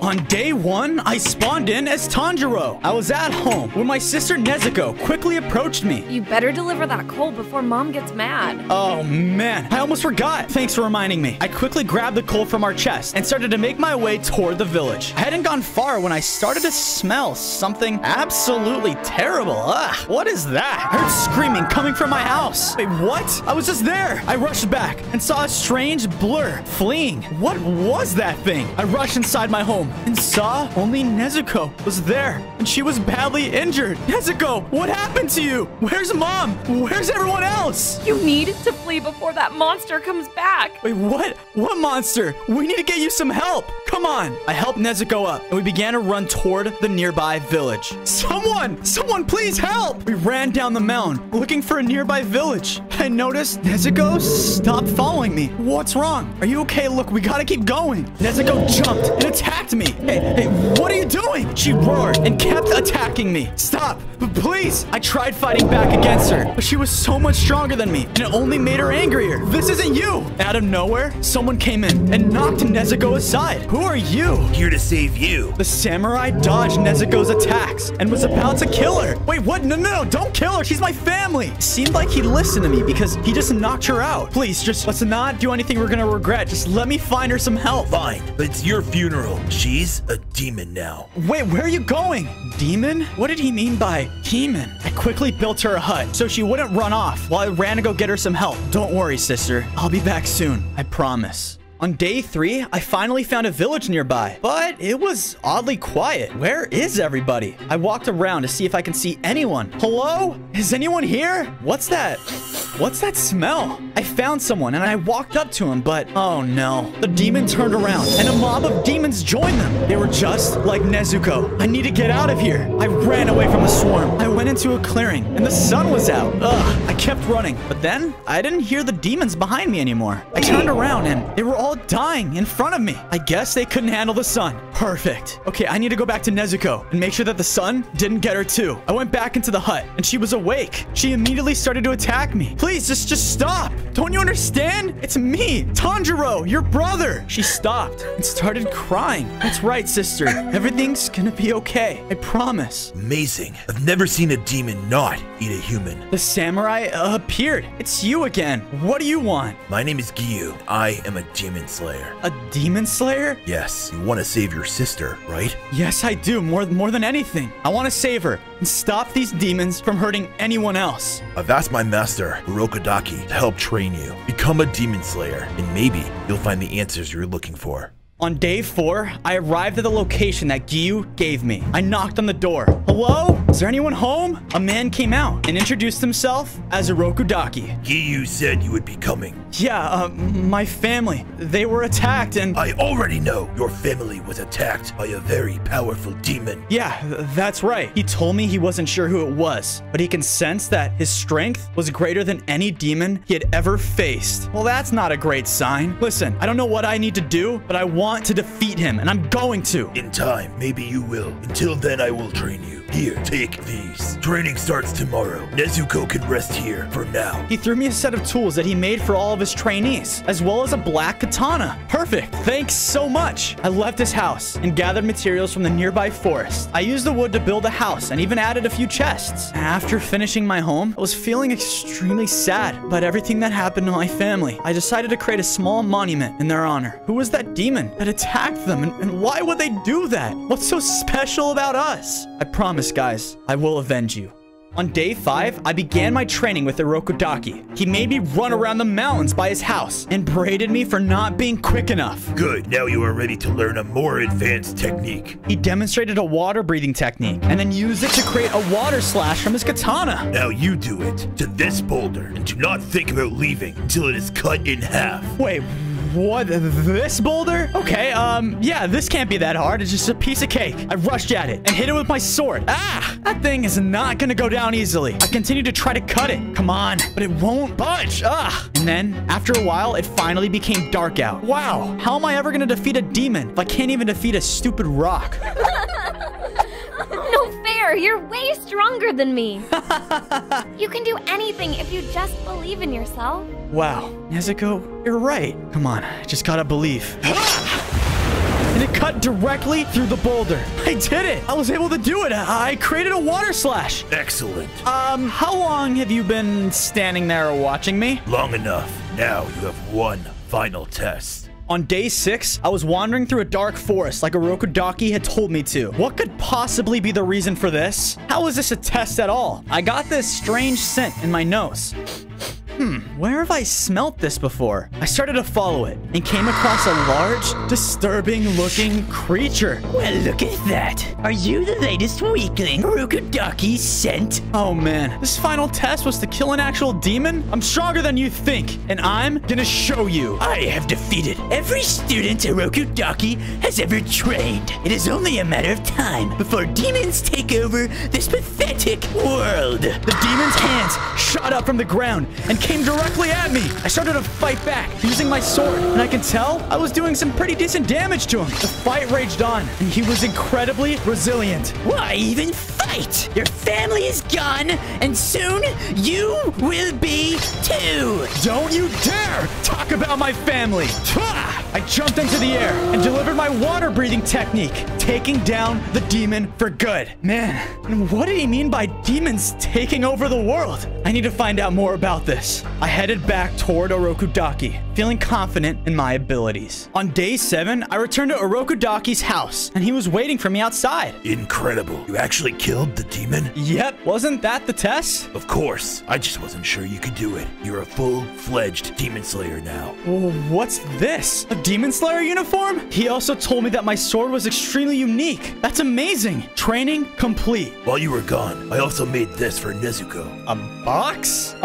On day 1, I spawned in as Tanjiro. I was at home when my sister Nezuko quickly approached me. You better deliver that coal before Mom gets mad. Oh man, I almost forgot. Thanks for reminding me. I quickly grabbed the coal from our chest and started to make my way toward the village. I hadn't gone far when I started to smell something absolutely terrible. Ugh, what is that? I heard screaming coming from my house. Wait, what? I was just there. I rushed back and saw a strange blur fleeing. What was that thing? I rushed inside my home and saw only Nezuko was there, and she was badly injured. Nezuko, what happened to you? Where's Mom? Where's everyone else? You need to flee before that monster comes back. Wait, what? What monster? We need to get you some help. Come on. I helped Nezuko up, and we began to run toward the nearby village. Someone please help. We ran down the mountain looking for a nearby village. I noticed Nezuko stopped following me. What's wrong? Are you okay? Look, we gotta keep going. Nezuko jumped and attacked me. Hey, what are you doing? She roared and kept attacking me. Stop, please. I tried fighting back against her, but she was so much stronger than me, and it only made her angrier. This isn't you. Out of nowhere, someone came in and knocked Nezuko aside. Who are you? Here to save you. The samurai dodged Nezuko's attacks and was about to kill her. Wait, what? No, don't kill her. She's my family. Seemed like he'd listen to me because he just knocked her out. Please, just let's not do anything we're gonna regret. Just let me find her some help. Fine, but it's your funeral. She's a demon now. Wait, where are you going? Demon? What did he mean by demon? I quickly built her a hut so she wouldn't run off while I ran to go get her some help. Don't worry, sister. I'll be back soon. I promise. On day 3, I finally found a village nearby, but it was oddly quiet. Where is everybody? I walked around to see if I can see anyone. Hello? Is anyone here? What's that? What's that smell? I found someone and I walked up to him, but oh no. The demon turned around and a mob of demons joined them. They were just like Nezuko. I need to get out of here. I ran away from the swarm. I went into a clearing and the sun was out. Ugh, I kept running, but then I didn't hear the demons behind me anymore. I turned around and they were all dying in front of me. I guess they couldn't handle the sun. Perfect. Okay, I need to go back to Nezuko and make sure that the sun didn't get her too. I went back into the hut and she was awake. She immediately started to attack me. Please, just stop. Don't you understand? It's me, Tanjiro, your brother. She stopped and started crying. That's right, sister. Everything's gonna be okay. I promise. Amazing. I've never seen a demon not eat a human. The samurai appeared. It's you again. What do you want? My name is Giyu. I am a demon slayer. A demon slayer? Yes, you want to save your sister, right? Yes, I do. More than anything. I want to save her and stop these demons from hurting anyone else. I've asked my master, Urokodaki, to help train you. Become a demon slayer, and maybe you'll find the answers you're looking for. On day 4, I arrived at the location that Giyu gave me. I knocked on the door. Hello? Is there anyone home? A man came out and introduced himself as Urokodaki. Giyu said you would be coming. Yeah, my family. They were attacked and... I already know your family was attacked by a very powerful demon. Yeah, that's right. He told me he wasn't sure who it was, but he can sense that his strength was greater than any demon he had ever faced. Well, that's not a great sign. Listen, I don't know what I need to do, but I want to defeat him, and I'm going to. In time, maybe you will. Until then, I will train you. Here, take these. Training starts tomorrow. Nezuko can rest here for now. He threw me a set of tools that he made for all of his trainees, as well as a black katana. Perfect. Thanks so much. I left his house and gathered materials from the nearby forest. I used the wood to build a house and even added a few chests. After finishing my home, I was feeling extremely sad about everything that happened to my family. I decided to create a small monument in their honor. Who was that demon that attacked them, and why would they do that? What's so special about us? I promise, guys, I will avenge you. On day 5, I began my training with Urokodaki. He made me run around the mountains by his house and berated me for not being quick enough. Good, now you are ready to learn a more advanced technique. He demonstrated a water breathing technique and then used it to create a water slash from his katana. Now you do it to this boulder and do not think about leaving until it is cut in half. Wait, what? This boulder? Okay, yeah, this can't be that hard. It's just a piece of cake. I rushed at it and hit it with my sword. Ah, that thing is not gonna go down easily. I continued to try to cut it. Come on, but it won't budge. Ah, and then after a while, it finally became dark out. Wow, how am I ever gonna defeat a demon if I can't even defeat a stupid rock? No fair. You're way stronger than me. You can do anything if you just believe in yourself. Wow, Nezuko, you're right. Come on, I just gotta believe. and it cut directly through the boulder. I did it. I was able to do it. I created a water slash. Excellent. How long have you been standing there watching me? Long enough. Now you have one final test. On day 6, I was wandering through a dark forest like Orokudaki had told me to. What could possibly be the reason for this? How is this a test at all? I got this strange scent in my nose. Where have I smelt this before? I started to follow it and came across a large, disturbing-looking creature. Well, look at that. Are you the latest weakling Orokudaki's scent? Oh man, this final test was to kill an actual demon? I'm stronger than you think, and I'm gonna show you. I have defeated every student Orokudaki has ever trained. It is only a matter of time before demons take over this pathetic world. The demon's hands shot up from the ground and came directly at me. I started to fight back using my sword, and I can tell I was doing some pretty decent damage to him. The fight raged on, and he was incredibly resilient. Why even fight? Your family is gone, and soon you will be too. Don't you dare talk about my family. I jumped into the air and delivered my water breathing technique, taking down the demon for good. Man, what did he mean by demons taking over the world? I need to find out more about this. I headed back toward Orokudaki, feeling confident in my abilities. On day 7, I returned to Orokudaki's house, and he was waiting for me outside. Incredible. You actually killed the demon? Yep, wasn't that the test? Of course. I just wasn't sure you could do it. You're a full-fledged demon slayer now. What's this? A demon slayer uniform? He also told me that my sword was extremely unique. That's amazing. Training complete. While you were gone, I also made this for Nezuko. A box?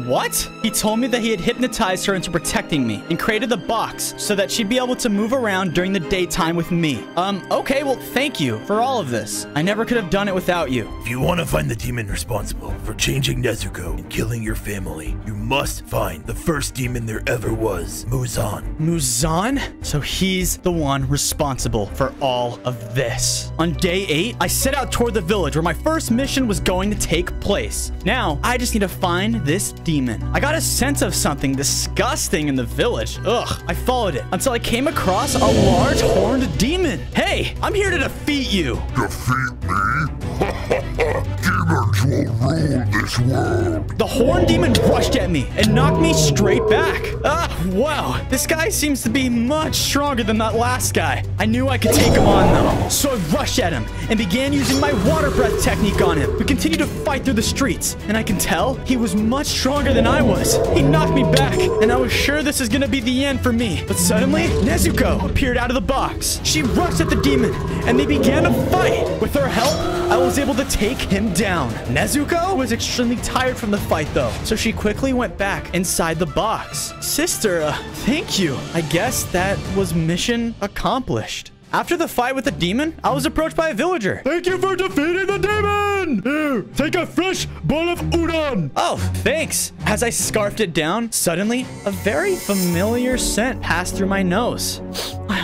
What? He told me that he had hypnotized her into protecting me and created the box so that she'd be able to move around during the daytime with me. Okay, well, thank you for all of this. I never could have done it without you. If you want to find the demon responsible for changing Nezuko and killing your family, you must find the first demon there ever was, Muzan. Muzan? So he's the one responsible for all of this. On day 8, I set out toward the village where my first mission was going to take place. Now, I just need to find this demon. I got a sense of something disgusting in the village. Ugh. I followed it until I came across a large horned demon. Hey, I'm here to defeat you. Defeat me? Demons will rule this world. The horned demon rushed at me and knocked me straight back. Wow. This guy seems to be much stronger than that last guy. I knew I could take him on though. So I rushed at him and began using my water breath technique on him. We continued to fight through the streets, and I can tell he was much stronger than I was. He knocked me back, and I was sure this is gonna be the end for me. But suddenly, Nezuko appeared out of the box. She rushed at the demon, and they began to fight. With her help, I was able to take him down. Nezuko was extremely tired from the fight though, so she quickly went back inside the box. Sister, thank you. I guess that was mission accomplished. After the fight with the demon, I was approached by a villager. Thank you for defeating the demon! Here, take a fresh bowl of udon! Oh, thanks. As I scarfed it down, suddenly, a very familiar scent passed through my nose.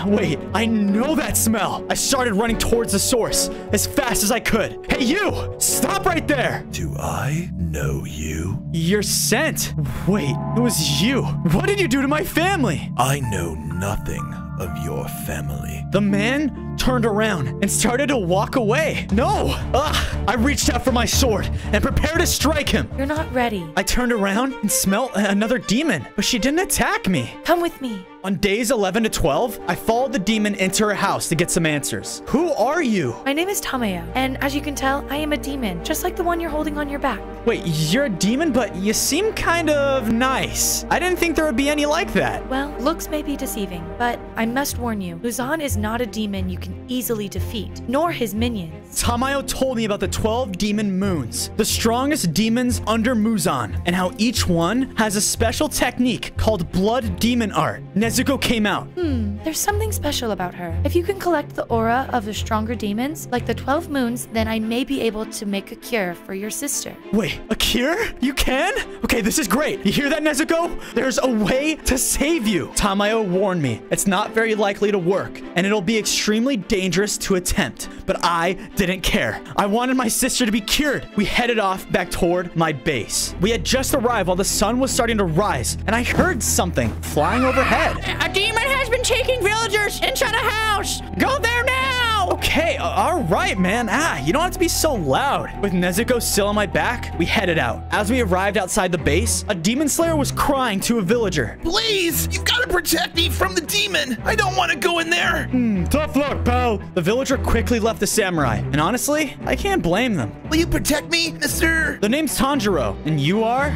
Wait, I know that smell. I started running towards the source as fast as I could. Hey, you! Stop right there! Do I know you? Your scent? Wait, it was you. What did you do to my family? I know nothing of your family. The man turned around and started to walk away. No! I reached out for my sword and prepared to strike him. You're not ready. I turned around and smelled another demon, but she didn't attack me. Come with me. On days 11 to 12, I followed the demon into her house to get some answers. Who are you? My name is Tamaya, and as you can tell, I am a demon, just like the one you're holding on your back. Wait, you're a demon, but you seem kind of nice. I didn't think there would be any like that. Well, looks may be deceiving, but I must warn you, Muzan is not a demon you can easily defeat, nor his minions. Tamayo told me about the 12 demon moons, the strongest demons under Muzan, and how each one has a special technique called blood demon art. Nezuko came out. There's something special about her. If you can collect the aura of the stronger demons, like the 12 moons, then I may be able to make a cure for your sister. Wait, a cure? You can? Okay, this is great. You hear that, Nezuko? There's a way to save you. Tamayo warned me. It's not very likely to work, and it'll be extremely dangerous to attempt. But I didn't care. I wanted my sister to be cured. We headed off back toward my base. We had just arrived while the sun was starting to rise, and I heard something flying overhead. A demon has been taking villagers inside a house. Go there now. Okay, all right, man. You don't have to be so loud. With Nezuko still on my back, we headed out. As we arrived outside the base, a demon slayer was crying to a villager. Please, you've got to protect me from the demon. I don't want to go in there. Tough luck, pal. The villager quickly left the samurai, and honestly, I can't blame them. Will you protect me, Mr. The name's Tanjiro, and you are?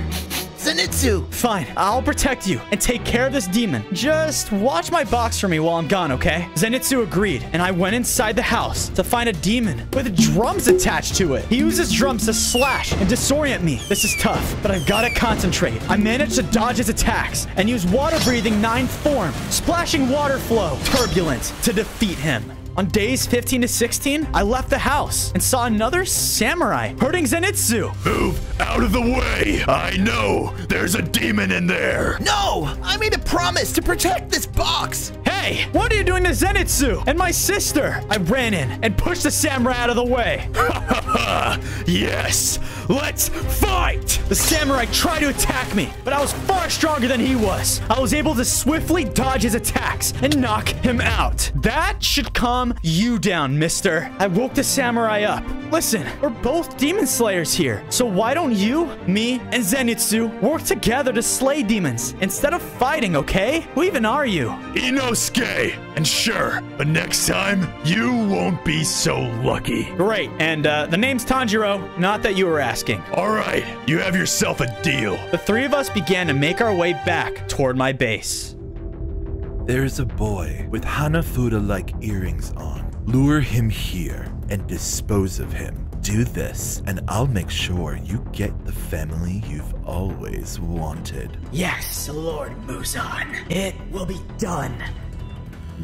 Zenitsu? Fine, I'll protect you and take care of this demon. Just watch my box for me while I'm gone, okay? Zenitsu agreed, and I went inside the house to find a demon with drums attached to it. He uses drums to slash and disorient me. This is tough, but I've got to concentrate. I managed to dodge his attacks and use water-breathing 9th form, splashing water flow, turbulence, to defeat him. On days 15 to 16, I left the house and saw another samurai hurting Zenitsu. Move out of the way. I know there's a demon in there. No, I made a promise to protect this box. Hey, what are you doing to Zenitsu and my sister? I ran in and pushed the samurai out of the way. Yes, let's fight. The samurai tried to attack me, but I was far stronger than he was. I was able to swiftly dodge his attacks and knock him out. That should calm you down, mister. I woke the samurai up. Listen, we're both demon slayers here. So why don't you, me, and Zenitsu work together to slay demons instead of fighting, okay? Who even are you? Inosuke. And sure, but next time, you won't be so lucky. Great, and the name's Tanjiro, not that you were asking. All right, you have yourself a deal. The three of us began to make our way back toward my base. There's a boy with Hanafuda-like earrings on. Lure him here and dispose of him. Do this, and I'll make sure you get the family you've always wanted. Yes, Lord Muzan. It will be done.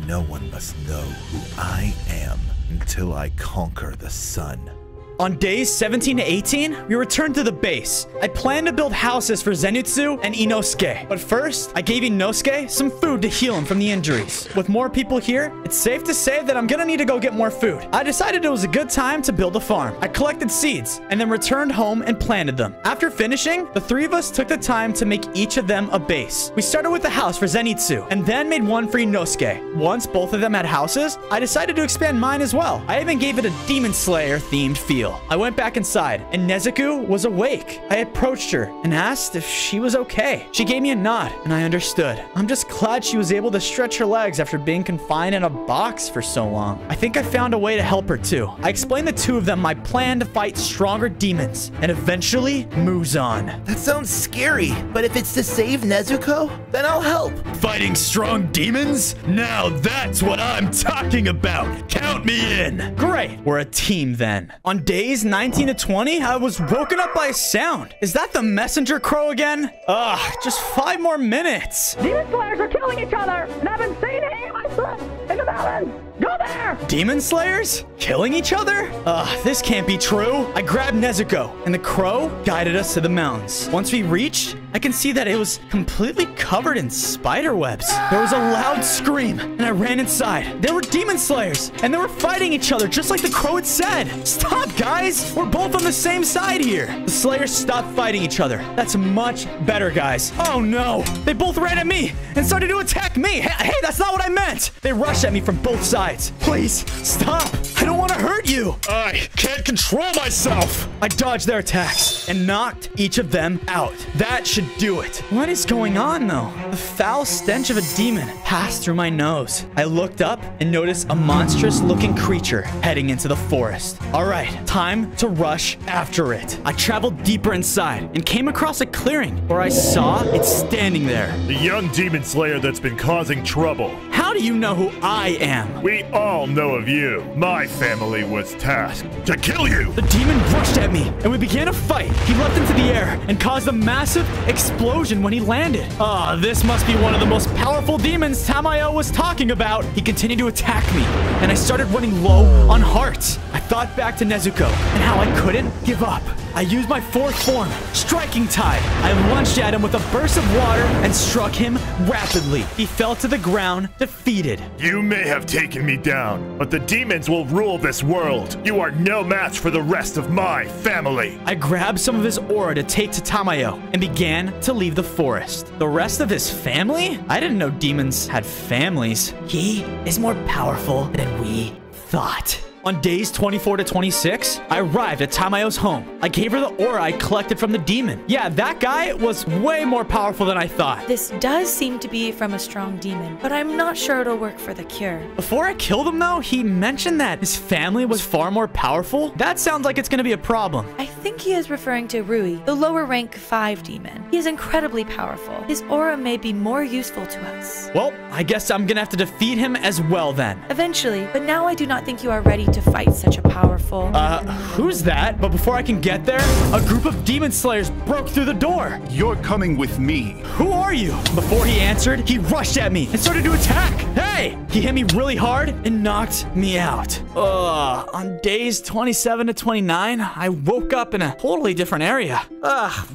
No one must know who I am until I conquer the sun. On days 17 to 18, we returned to the base. I planned to build houses for Zenitsu and Inosuke. But first, I gave Inosuke some food to heal him from the injuries. With more people here, it's safe to say that I'm gonna need to go get more food. I decided it was a good time to build a farm. I collected seeds and then returned home and planted them. After finishing, the three of us took the time to make each of them a base. We started with the house for Zenitsu and then made one for Inosuke. Once both of them had houses, I decided to expand mine as well. I even gave it a Demon Slayer themed feel. I went back inside, and Nezuko was awake. I approached her and asked if she was okay. She gave me a nod, and I understood. I'm just glad she was able to stretch her legs after being confined in a box for so long. I think I found a way to help her too. I explained the two of them my plan to fight stronger demons, and eventually Muzan. That sounds scary, but if it's to save Nezuko, then I'll help. Fighting strong demons? Now that's what I'm talking about. Count me in. Great, we're a team then. On days 19 to 20, I was woken up by a sound. Is that the messenger crow again? Ugh, just 5 more minutes. Demon Slayers are killing each other, and I've been seeing it, my son, in the mountains. Go there! Demon Slayers? Killing each other? This can't be true. I grabbed Nezuko, and the crow guided us to the mountains. Once we reached, I can see that it was completely covered in spider webs. There was a loud scream, and I ran inside. There were Demon Slayers, and they were fighting each other just like the crow had said. Stop, guys! We're both on the same side here. The Slayers stopped fighting each other. That's much better, guys. Oh no! They both ran at me and started to attack me. Hey, that's not what I meant! They rushed at me from both sides. Please, stop! I don't want to hurt you! I can't control myself! I dodged their attacks and knocked each of them out. That should do it. What is going on, though? The foul stench of a demon passed through my nose. I looked up and noticed a monstrous-looking creature heading into the forest. All right, time to rush after it. I traveled deeper inside and came across a clearing where I saw it standing there. The young demon slayer that's been causing trouble. How do you know who I am? We all know of you. My family was tasked to kill you. The demon rushed at me, and we began a fight. He leapt into the air and caused a massive explosion when he landed. This must be one of the most powerful demons Tamayo was talking about. He continued to attack me, and I started running low on hearts. I thought back to Nezuko and how I couldn't give up. I used my 4th form, Striking Tide. I lunged at him with a burst of water and struck him rapidly. He fell to the ground, defeated. defeated. You may have taken me down, but the demons will rule this world. You are no match for the rest of my family. I grabbed some of his aura to take to Tamayo and began to leave the forest. The rest of his family? I didn't know demons had families. He is more powerful than we thought. On days 24 to 26, I arrived at Tamayo's home. I gave her the aura I collected from the demon. Yeah, that guy was way more powerful than I thought. This does seem to be from a strong demon, but I'm not sure it'll work for the cure. Before I killed him, though, he mentioned that his family was far more powerful. That sounds like it's gonna be a problem. I think he is referring to Rui, the lower rank 5 demon. He is incredibly powerful. His aura may be more useful to us. Well, I guess I'm gonna have to defeat him as well then. Eventually, but now I do not think you are ready to fight such a powerful... Who's that? But before I can get there, a group of demon slayers broke through the door. You're coming with me. Who are you? Before he answered, he rushed at me and started to attack. Hey! He hit me really hard and knocked me out. On days 27 to 29, I woke up in a totally different area.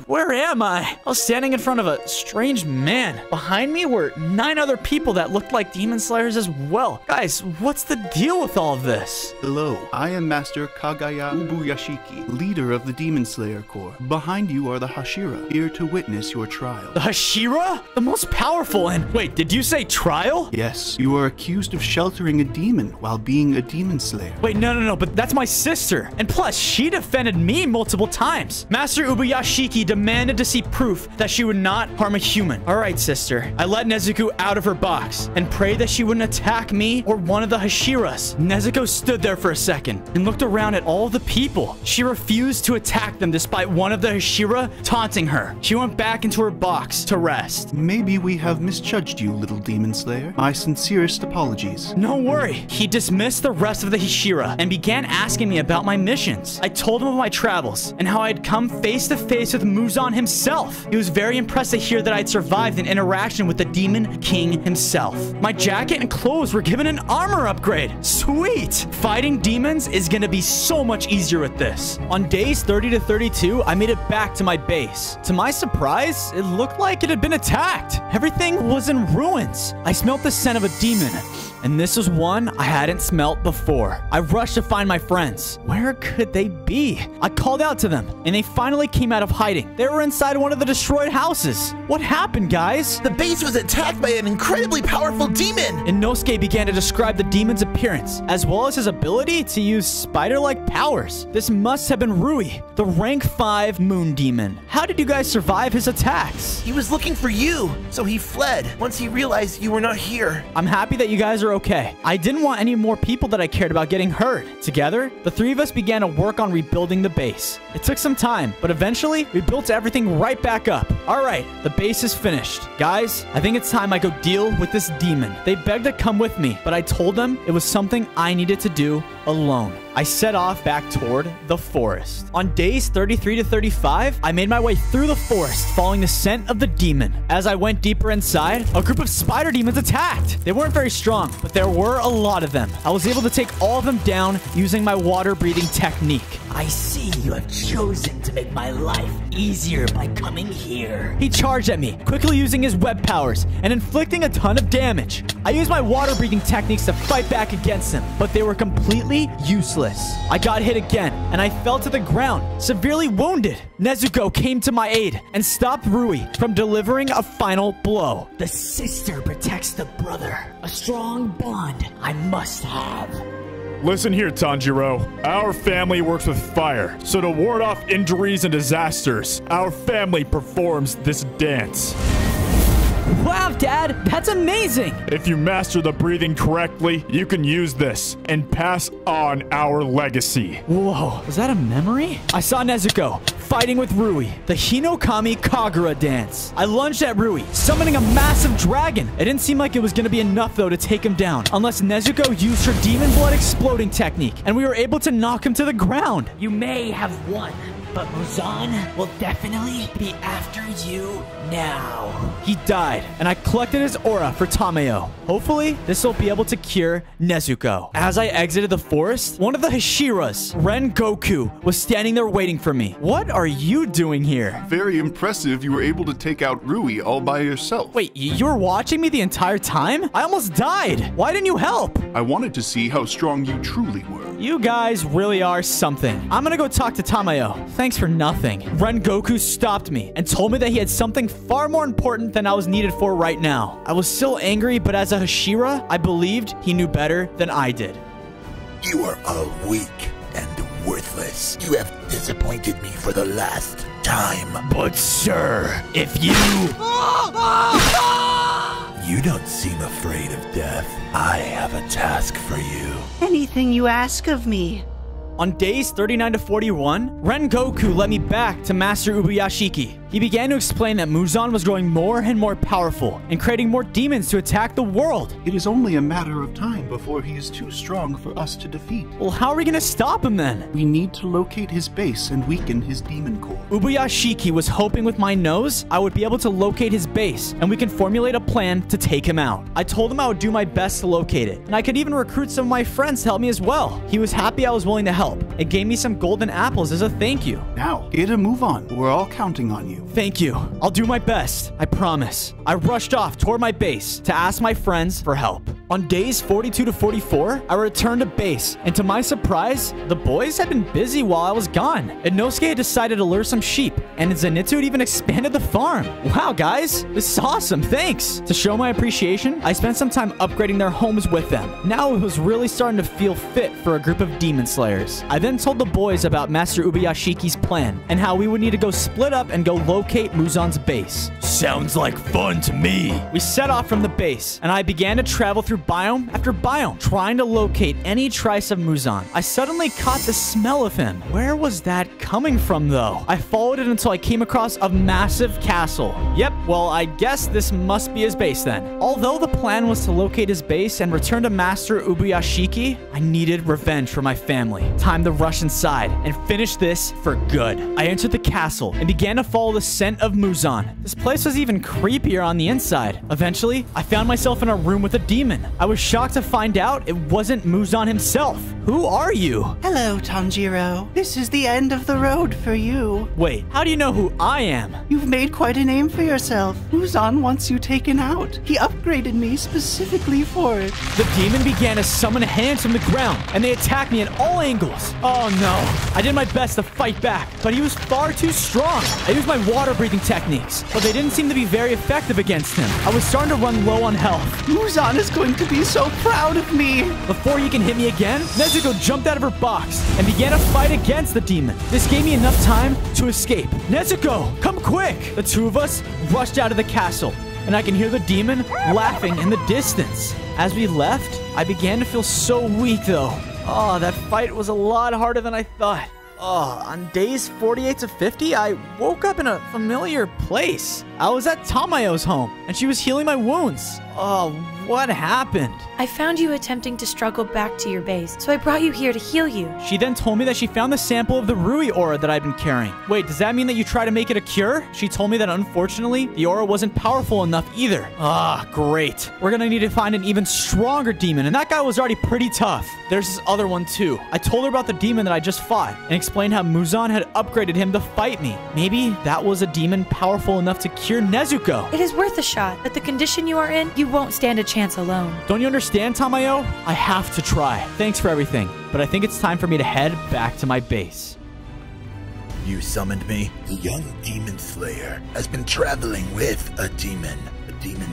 Where am I? I was standing in front of a strange man. Behind me were 9 other people that looked like demon slayers as well. Guys, what's the deal with all of this? Hello, I am Master Kagaya Ubuyashiki, leader of the Demon Slayer Corps. Behind you are the Hashira, here to witness your trial. The Hashira? The most powerful and... Wait, did you say trial? Yes, you are accused of sheltering a demon while being a demon slayer. Wait, no, but that's my sister. And plus, she defended me multiple times. Master Ubuyashiki demanded to see proof that she would not harm a human. All right, sister. I let Nezuko out of her box and prayed that she wouldn't attack me or one of the Hashiras. Nezuko stood there for a second and looked around at all the people. She refused to attack them despite one of the Hashira taunting her. She went back into her box to rest. Maybe we have misjudged you, little demon slayer. My sincerest apologies. No worry. He dismissed the rest of the Hashira and began asking me about my missions. I told him of my travels and how I had come face to face with Muzan himself. He was very impressed to hear that I had survived an interaction with the Demon King himself. My jacket and clothes were given an armor upgrade. Sweet! Fighting demons is gonna be so much easier with this. On days 30 to 32, I made it back to my base. To my surprise, it looked like it had been attacked. Everything was in ruins. I smelled the scent of a demon, and this was one I hadn't smelt before. I rushed to find my friends. Where could they be? I called out to them, and they finally came out of hiding. They were inside one of the destroyed houses. What happened, guys? The base was attacked by an incredibly powerful demon. Inosuke began to describe the demon's appearance, as well as his ability to use spider-like powers. This must have been Rui, the rank 5 moon demon. How did you guys survive his attacks? He was looking for you, so he fled once he realized you were not here. I'm happy that you guys are okay. I didn't want any more people that I cared about getting hurt. Together, the 3 of us began to work on rebuilding the base. It took some time, but eventually, we built everything right back up. All right, the base is finished. Guys, I think it's time I go deal with this demon. They begged to come with me, but I told them it was something I needed to do alone. I set off back toward the forest. On days 33 to 35, I made my way through the forest, following the scent of the demon. As I went deeper inside, a group of spider demons attacked. They weren't very strong, but there were a lot of them. I was able to take all of them down using my water-breathing technique. I see you have chosen to make my life easier by coming here. He charged at me, quickly using his web powers and inflicting a ton of damage. I used my water-breathing techniques to fight back against him, but they were completely useless. I got hit again, and I fell to the ground, severely wounded. Nezuko came to my aid and stopped Rui from delivering a final blow. The sister protects the brother. A strong bond I must have. Listen here, Tanjiro. Our family works with fire, so to ward off injuries and disasters, our family performs this dance. Wow, Dad, that's amazing! If you master the breathing correctly, you can use this and pass on our legacy. Whoa, was that a memory? I saw Nezuko fighting with Rui, the Hinokami Kagura dance. I lunged at Rui, summoning a massive dragon. It didn't seem like it was going to be enough, though, to take him down, unless Nezuko used her demon blood exploding technique, and we were able to knock him to the ground. You may have won, but Muzan will definitely be after you now. He died, and I collected his aura for Tamayo. Hopefully, this will be able to cure Nezuko. As I exited the forest, one of the Hashiras, Rengoku, was standing there waiting for me. What are you doing here? Very impressive you were able to take out Rui all by yourself. Wait, you were watching me the entire time? I almost died. Why didn't you help? I wanted to see how strong you truly were. You guys really are something. I'm gonna go talk to Tamayo. Thanks for nothing. Rengoku stopped me and told me that he had something far more important than I was needed for right now. I was still angry, but as a Hashira, I believed he knew better than I did. You are all weak and worthless. You have disappointed me for the last time. But sir, if you... You don't seem afraid of death. I have a task for you. Anything you ask of me. On days 39 to 41, Rengoku led me back to Master Ubuyashiki. He began to explain that Muzan was growing more and more powerful and creating more demons to attack the world. It is only a matter of time before he is too strong for us to defeat. Well, how are we gonna stop him then? We need to locate his base and weaken his demon core. Ubuyashiki was hoping with my nose I would be able to locate his base and we can formulate a plan to take him out. I told him I would do my best to locate it, and I could even recruit some of my friends to help me as well. He was happy I was willing to help and gave me some golden apples as a thank you. Now, get a move on. We're all counting on you. Thank you. I'll do my best. I promise. I rushed off toward my base to ask my friends for help. On days 42 to 44, I returned to base, and to my surprise, the boys had been busy while I was gone. Inosuke had decided to lure some sheep, and Zenitsu had even expanded the farm. Wow, guys, this is awesome. Thanks. To show my appreciation, I spent some time upgrading their homes with them. Now it was really starting to feel fit for a group of demon slayers. I then told the boys about Master Ubuyashiki's plan, and how we would need to go split up and go locate Muzan's base. Sounds like fun to me. We set off from the base, and I began to travel through biome after biome, trying to locate any trace of Muzan. I suddenly caught the smell of him. Where was that coming from, though? I followed it until I came across a massive castle. Yep, well, I guess this must be his base then. Although the plan was to locate his base and return to Master Ubuyashiki, I needed revenge for my family. Time to rush inside and finish this for good. I entered the castle and began to follow the scent of Muzan. This place was even creepier on the inside. Eventually, I found myself in a room with a demon. I was shocked to find out it wasn't Muzan himself. Who are you? Hello, Tanjiro. This is the end of the road for you. Wait, how do you know who I am? You've made quite a name for yourself. Muzan wants you taken out. He upgraded me specifically for it. The demon began to summon hands from the ground, and they attacked me at all angles. Oh no. I did my best to fight back, but he was far too strong. I used my water-breathing techniques, but they didn't seem to be very effective against him. I was starting to run low on health. Muzan is going to be so proud of me. Before he can hit me again, Nezuko jumped out of her box and began to fight against the demon. This gave me enough time to escape. Nezuko, come quick! The two of us rushed out of the castle, and I can hear the demon laughing in the distance. As we left, I began to feel so weak though. Oh, that fight was a lot harder than I thought. Oh, on days 48 to 50, I woke up in a familiar place. I was at Tamayo's home, and she was healing my wounds. Oh, what happened? I found you attempting to struggle back to your base, so I brought you here to heal you. She then told me that she found the sample of the Rui aura that I'd been carrying. Wait, does that mean that you try to make it a cure? She told me that unfortunately, the aura wasn't powerful enough either. Ah, great. We're gonna need to find an even stronger demon, and that guy was already pretty tough. There's this other one too. I told her about the demon that I just fought, and explained how Muzan had upgraded him to fight me. Maybe that was a demon powerful enough to cure Nezuko. It is worth a shot, but the condition you are in, you won't stand a chance alone. Don't you understand, Tamayo? I have to try. Thanks for everything, but I think it's time for me to head back to my base. You summoned me? The young demon slayer has been traveling with a demon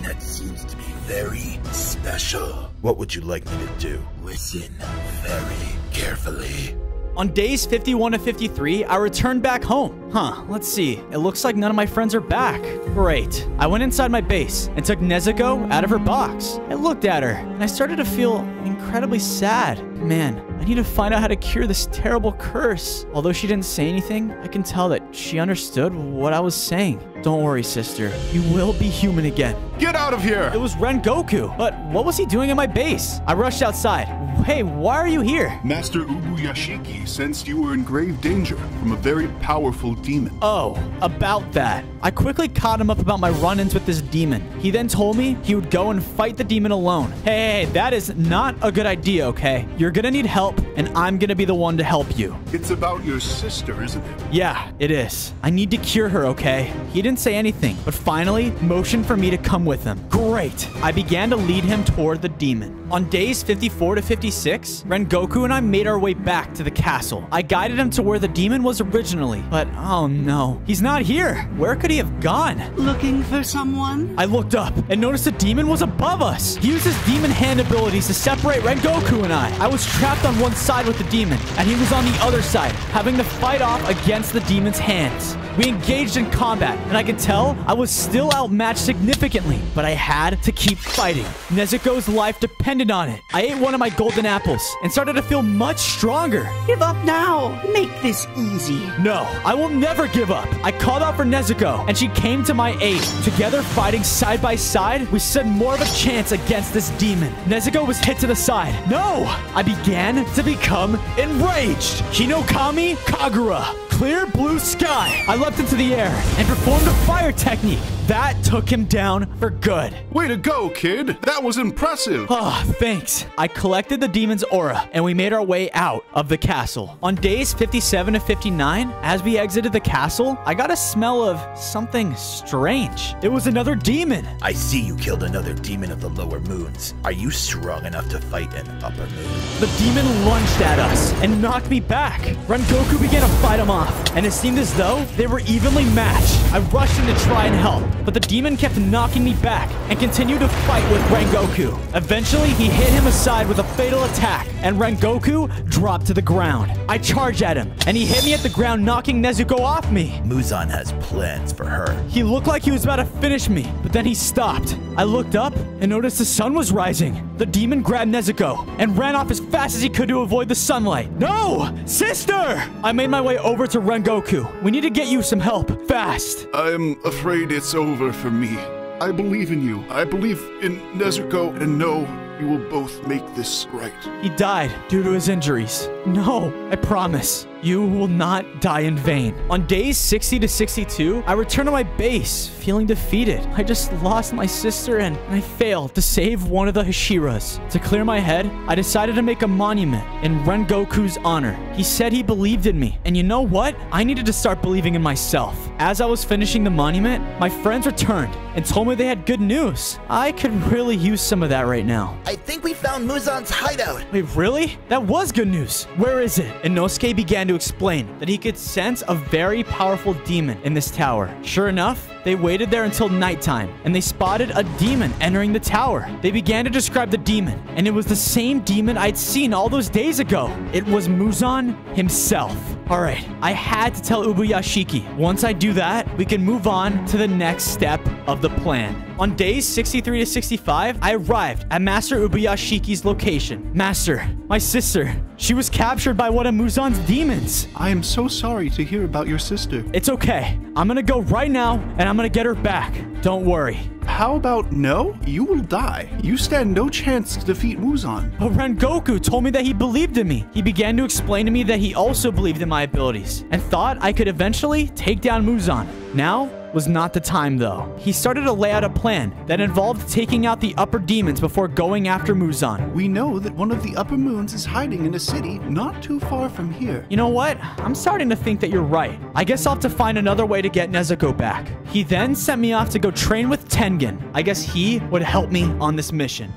that seems to be very special. What would you like me to do? Listen very carefully. On days 51 to 53, I returned back home. Let's see. It looks like none of my friends are back. Great. I went inside my base and took Nezuko out of her box. I looked at her, and I started to feel incredibly sad. Man, I need to find out how to cure this terrible curse. Although she didn't say anything, I can tell that she understood what I was saying. Don't worry, sister. You will be human again. Get out of here! It was Rengoku. But what was he doing at my base? I rushed outside. Hey, why are you here? Master Ubuyashiki sensed you were in grave danger from a very powerful demon. Oh, about that. I quickly caught him up about my run-ins with this demon. He then told me he would go and fight the demon alone. Hey, that is not a good idea, okay? You're gonna need help, and I'm gonna be the one to help you. It's about your sister, isn't it? Yeah, it is. I need to cure her, okay? He didn't say anything, but finally motioned for me to come with him. Great. I began to lead him toward the demon. On days 54 to 56, Rengoku and I made our way back to the castle. I guided him to where the demon was originally, but oh no, he's not here. Where could he have gone? Looking for someone? I looked up and noticed the demon was above us. He used his demon hand abilities to separate Rengoku and I. I was trapped on one side with the demon, and he was on the other side, having to fight off against the demon's hands. We engaged in combat, and I could tell I was still outmatched significantly, but I had to keep fighting. Nezuko's life depended on it. I ate one of my golden apples and started to feel much stronger. Give up now. Make this easy. No, I will never give up. I called out for Nezuko, and she came to my aid. Together, fighting side by side, we stood more of a chance against this demon. Nezuko was hit to the side. No! I began to become enraged. Hinokami Kagura. Clear blue sky. I leapt into the air and performed a fire technique. That took him down for good. Way to go, kid. That was impressive. Oh, thanks. I collected the demon's aura, and we made our way out of the castle. On days 57 to 59, as we exited the castle, I got a smell of something strange. It was another demon. I see you killed another demon of the lower moons. Are you strong enough to fight an upper moon? The demon lunged at us and knocked me back. Rengoku began to fight him off, and it seemed as though they were evenly matched. I rushed in to try and help, but the demon kept knocking me back and continued to fight with Rengoku. Eventually, he hit him aside with a fatal attack, and Rengoku dropped to the ground. I charged at him, and he hit me at the ground, knocking Nezuko off me. Muzan has plans for her. He looked like he was about to finish me, but then he stopped. I looked up and noticed the sun was rising. The demon grabbed Nezuko and ran off as fast as he could to avoid the sunlight. No! Sister! I made my way over to Rengoku. We need to get you some help. Fast. I'm afraid it's over for me. I believe in you. I believe in Nezuko, and know you will both make this right. He died due to his injuries. No, I promise. You will not die in vain. On days 60 to 62, I returned to my base, feeling defeated. I just lost my sister and I failed to save one of the Hashiras. To clear my head, I decided to make a monument in Rengoku's honor. He said he believed in me. And you know what? I needed to start believing in myself. As I was finishing the monument, my friends returned and told me they had good news. I could really use some of that right now. I think we found Muzan's hideout. Wait, really? That was good news. Where is it? Inosuke began to explain that he could sense a very powerful demon in this tower. Sure enough, they waited there until nighttime, and they spotted a demon entering the tower. They began to describe the demon, and it was the same demon I'd seen all those days ago. It was Muzan himself. All right, I had to tell Ubuyashiki. Once I do that, we can move on to the next step of the plan. On days 63 to 65, I arrived at Master Ubuyashiki's location. Master, my sister, she was captured by one of Muzan's demons. I am so sorry to hear about your sister. It's okay. I'm gonna go right now, and I'm gonna get her back. Don't worry. How about no? You will die. You stand no chance to defeat Muzan. But Rengoku told me that he believed in me. He began to explain to me that he also believed in my abilities and thought I could eventually take down Muzan. Now was not the time, though. He started to lay out a plan that involved taking out the upper demons before going after Muzan. We know that one of the upper moons is hiding in a city not too far from here. You know what? I'm starting to think that you're right. I guess I'll have to find another way to get Nezuko back. He then sent me off to go train with Tengen. I guess he would help me on this mission.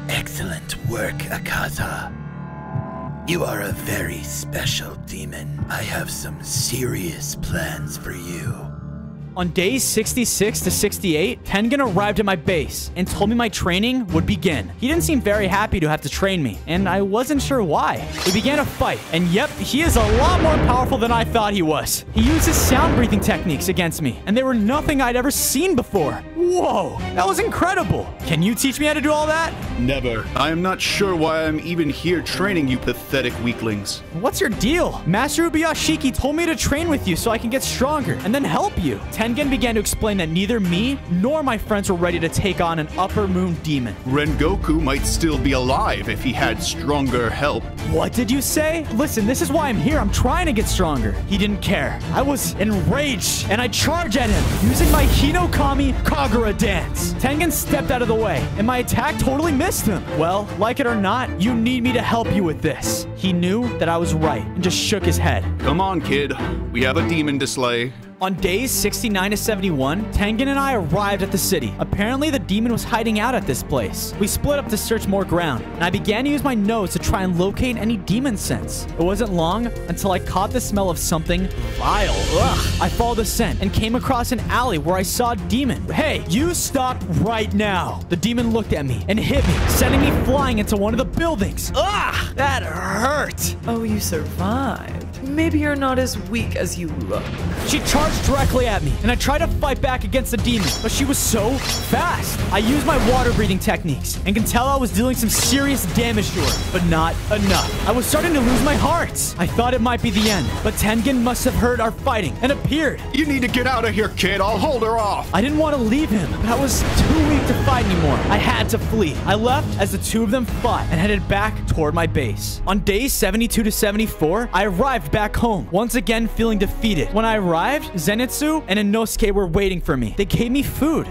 Excellent work, Akaza. You are a very special demon. I have some serious plans for you. On days 66 to 68, Tengen arrived at my base and told me my training would begin. He didn't seem very happy to have to train me, and I wasn't sure why. We began a fight, and yep, he is a lot more powerful than I thought he was. He used his sound breathing techniques against me, and they were nothing I'd ever seen before. Whoa, that was incredible. Can you teach me how to do all that? Never. I am not sure why I'm even here training you pathetic weaklings. What's your deal? Master Ubuyashiki told me to train with you so I can get stronger and then help you. Tengen began to explain that neither me nor my friends were ready to take on an Upper Moon demon. Rengoku might still be alive if he had stronger help. What did you say? Listen, this is why I'm here. I'm trying to get stronger. He didn't care. I was enraged, and I charged at him using my Hinokami Kagura dance. Tengen stepped out of the way, and my attack totally missed him. Well, like it or not, you need me to help you with this. He knew that I was right and just shook his head. Come on, kid. We have a demon to slay. On days 69 to 71, Tengen and I arrived at the city. Apparently, the demon was hiding out at this place. We split up to search more ground, and I began to use my nose to try and locate any demon scents. It wasn't long until I caught the smell of something vile. Ugh. I followed the scent and came across an alley where I saw a demon. Hey, you stop right now. The demon looked at me and hit me, sending me flying into one of the buildings. Ugh, that hurt. Oh, you survived. Maybe you're not as weak as you look. She charged directly at me, and I tried to fight back against the demon, but she was so fast. I used my water breathing techniques and can tell I was dealing some serious damage to her, but not enough. I was starting to lose my hearts. I thought it might be the end, but Tengen must have heard our fighting and appeared. You need to get out of here, kid. I'll hold her off. I didn't want to leave him, but I was too weak to fight anymore. I had to flee. I left as the two of them fought and headed back toward my base. On days 72 to 74, I arrived back home, once again feeling defeated. When I arrived, Zenitsu and Inosuke were waiting for me. They gave me food.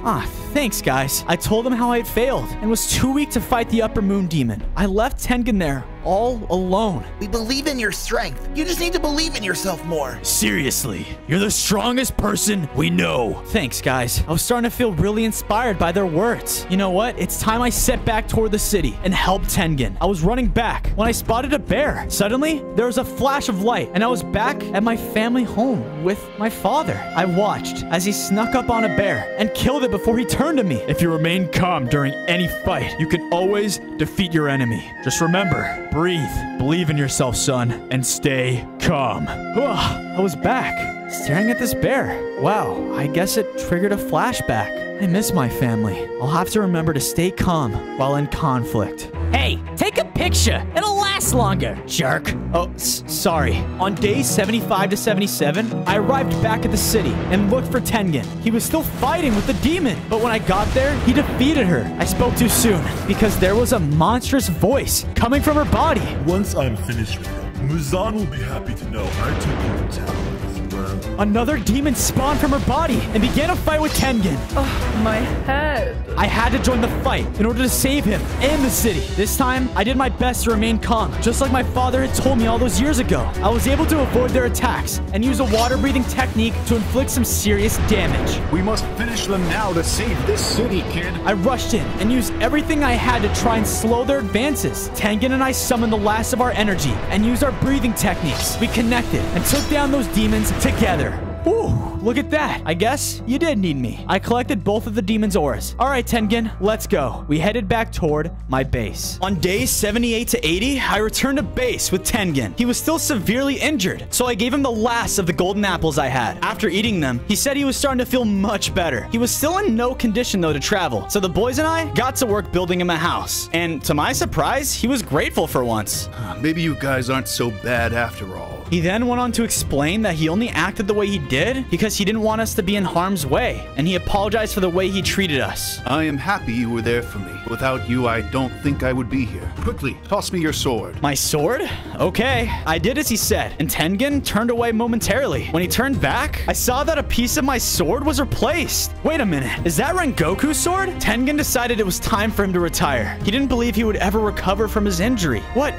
Thanks, guys. I told them how I had failed and was too weak to fight the Upper Moon demon. I left Tengen there all alone. We believe in your strength. You just need to believe in yourself more. Seriously, you're the strongest person we know. Thanks, guys. I was starting to feel really inspired by their words. You know what? It's time I set back toward the city and help Tengen. I was running back when I spotted a bear. Suddenly, there was a flash of light, and I was back at my family home with my father. I watched as he snuck up on a bear and killed it before he turned to me. If you remain calm during any fight, you can always defeat your enemy. Just remember, breathe, believe in yourself, son, and stay calm. I was back, staring at this bear. Wow, I guess it triggered a flashback. I miss my family. I'll have to remember to stay calm while in conflict. Hey, take a picture. It'll last longer, jerk. Oh, sorry. On days 75 to 77, I arrived back at the city and looked for Tengen. He was still fighting with the demon, but when I got there, he defeated her. I spoke too soon because there was a monstrous voice coming from her body. Once I'm finished with him, Muzan will be happy to know I took him to town as well. Another demon spawned from her body and began a fight with Tengen. Oh, my head. I had to join the fight in order to save him and the city. This time, I did my best to remain calm, just like my father had told me all those years ago. I was able to avoid their attacks and use a water-breathing technique to inflict some serious damage. We must finish them now to save this city, kid. I rushed in and used everything I had to try and slow their advances. Tengen and I summoned the last of our energy and used our breathing techniques. We connected and took down those demons together. Ooh, look at that. I guess you did need me. I collected both of the demon's auras. All right, Tengen, let's go. We headed back toward my base. On days 78 to 80, I returned to base with Tengen. He was still severely injured, so I gave him the last of the golden apples I had. After eating them, he said he was starting to feel much better. He was still in no condition, though, to travel, so the boys and I got to work building him a house. And to my surprise, he was grateful for once. Maybe you guys aren't so bad after all. He then went on to explain that he only acted the way he did because he didn't want us to be in harm's way, and he apologized for the way he treated us. I am happy you were there for me. Without you, I don't think I would be here. Quickly, toss me your sword. My sword? Okay. I did as he said, and Tengen turned away momentarily. When he turned back, I saw that a piece of my sword was replaced. Wait a minute, is that Rengoku's sword? Tengen decided it was time for him to retire. He didn't believe he would ever recover from his injury. What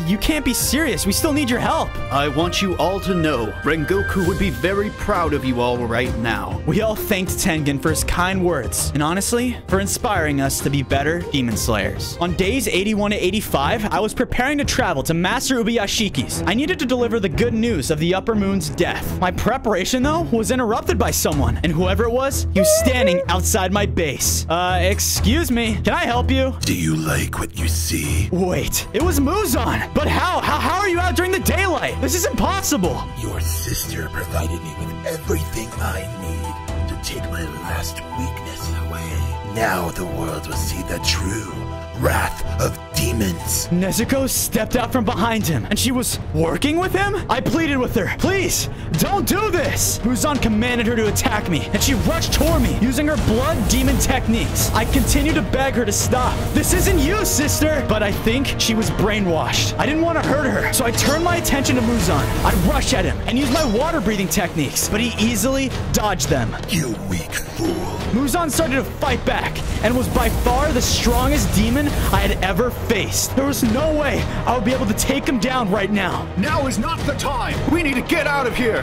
You can't be serious. We still need your help. I want you all to know, Rengoku would be very proud of you all right now. We all thanked Tengen for his kind words, and honestly, for inspiring us to be better Demon Slayers. On days 81 to 85, I was preparing to travel to Master Ubuyashiki's. I needed to deliver the good news of the Upper Moon's death. My preparation, though, was interrupted by someone, and whoever it was, he was standing outside my base. Excuse me, can I help you? Do you like what you see? Wait, it was Muzan! But how? How are you out during the daylight? This is impossible! Your sister provided me with everything I need to take my last weakness away. Now the world will see the true wrath of demons. Nezuko stepped out from behind him, and she was working with him? I pleaded with her, please, don't do this! Muzan commanded her to attack me, and she rushed toward me, using her blood demon techniques. I continued to beg her to stop. This isn't you, sister! But I think she was brainwashed. I didn't want to hurt her, so I turned my attention to Muzan. I rushed at him, and used my water-breathing techniques, but he easily dodged them. You weak fool. Muzan started to fight back, and was by far the strongest demon I had ever faced. There was no way I would be able to take him down right now. Now is not the time. We need to get out of here.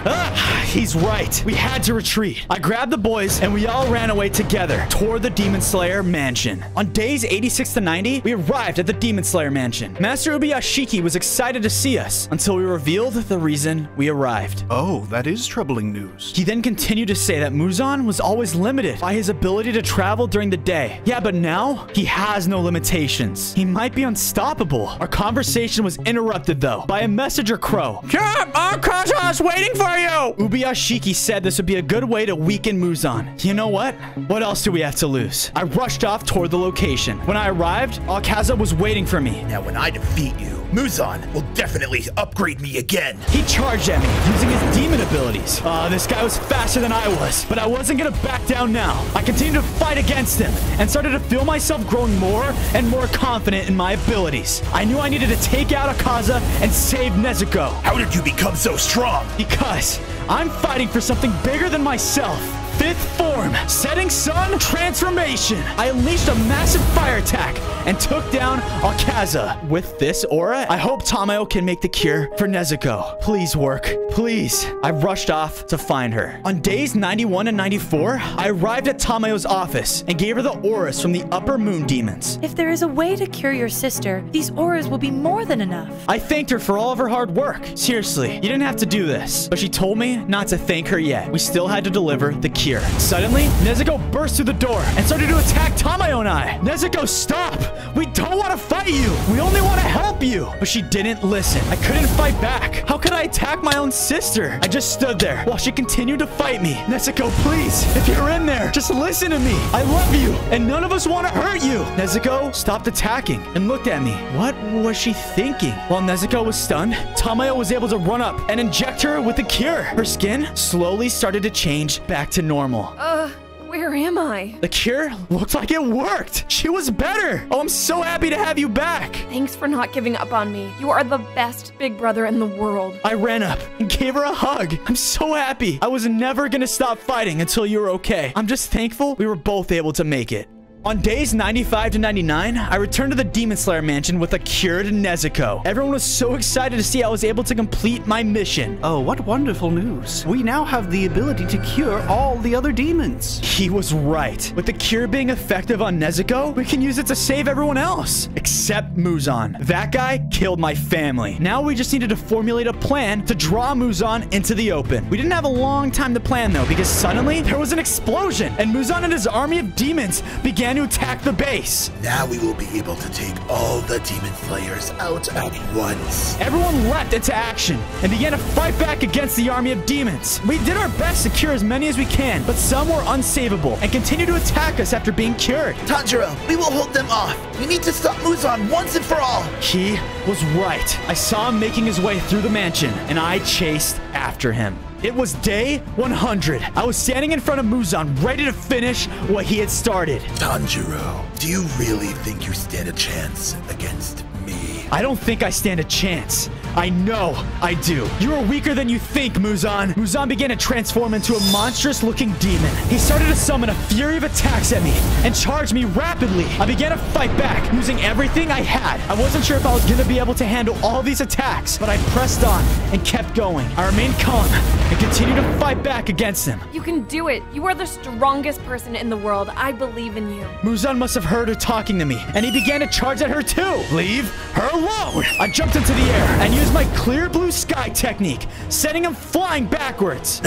He's right. We had to retreat. I grabbed the boys, and we all ran away together toward the Demon Slayer mansion. On days 86 to 90, we arrived at the Demon Slayer mansion. Master Ubuyashiki was excited to see us until we revealed the reason we arrived. Oh, that is troubling news. He then continued to say that Muzan was always limited by his ability to travel during the day. Yeah, but now he has no limitations. He might be unstoppable. Our conversation was interrupted, though, by a messenger crow. Akaza's waiting for you! Ubuyashiki said this would be a good way to weaken Muzan. You know what? What else do we have to lose? I rushed off toward the location. When I arrived, Akaza was waiting for me. Now, when I defeat you, Muzan will definitely upgrade me again. He charged at me, using his demon abilities. This guy was faster than I was, but I wasn't gonna back down now. I continued to fight against him, and started to feel myself growing more and more confident in my abilities. I knew I needed to take out Akaza and save Nezuko. How did you become so strong? Because I'm fighting for something bigger than myself. Fifth form, setting sun transformation. I unleashed a massive fire attack and took down Akaza. With this aura, I hope Tamayo can make the cure for Nezuko. Please work, please. I rushed off to find her. On days 91 and 94, I arrived at Tamayo's office and gave her the auras from the Upper Moon demons. If there is a way to cure your sister, these auras will be more than enough. I thanked her for all of her hard work. Seriously, you didn't have to do this. But she told me not to thank her yet. We still had to deliver the cure. Suddenly, Nezuko burst through the door and started to attack Tamayo and I. Nezuko, stop! We don't want to fight you! We only want to help you! But she didn't listen. I couldn't fight back. How could I attack my own sister? I just stood there while she continued to fight me. Nezuko, please, if you're in there, just listen to me. I love you, and none of us want to hurt you. Nezuko stopped attacking and looked at me. What was she thinking? While Nezuko was stunned, Tamayo was able to run up and inject her with the cure. Her skin slowly started to change back to normal. Where am I? The cure looked like it worked. She was better. Oh, I'm so happy to have you back. Thanks for not giving up on me. You are the best big brother in the world. I ran up and gave her a hug. I'm so happy. I was never gonna stop fighting until you were okay. I'm just thankful we were both able to make it. On days 95 to 99, I returned to the Demon Slayer mansion with a cured Nezuko. Everyone was so excited to see I was able to complete my mission. Oh, what wonderful news. We now have the ability to cure all the other demons. He was right. With the cure being effective on Nezuko, we can use it to save everyone else. Except Muzan. That guy killed my family. Now we just needed to formulate a plan to draw Muzan into the open. We didn't have a long time to plan though, because suddenly there was an explosion, and Muzan and his army of demons began to attack the base. Now we will be able to take all the demon slayers out at once. Everyone leapt into action and began to fight back against the army of demons. We did our best to cure as many as we can, but some were unsavable and continued to attack us after being cured. Tanjiro, we will hold them off. We need to stop Muzan once and for all. He was right. I saw him making his way through the mansion, and I chased after him. It was day 100. I was standing in front of Muzan, ready to finish what he had started. Tanjiro, do you really think you stand a chance against me? I don't think I stand a chance. I know I do. You are weaker than you think, Muzan. Muzan began to transform into a monstrous-looking demon. He started to summon a fury of attacks at me and charged me rapidly. I began to fight back, using everything I had. I wasn't sure if I was going to be able to handle all these attacks, but I pressed on and kept going. I remained calm and continued to fight back against him. You can do it. You are the strongest person in the world. I believe in you. Muzan must have heard her talking to me, and he began to charge at her too. Leave her alone. I jumped into the air and used my clear blue sky technique, sending him flying backwards.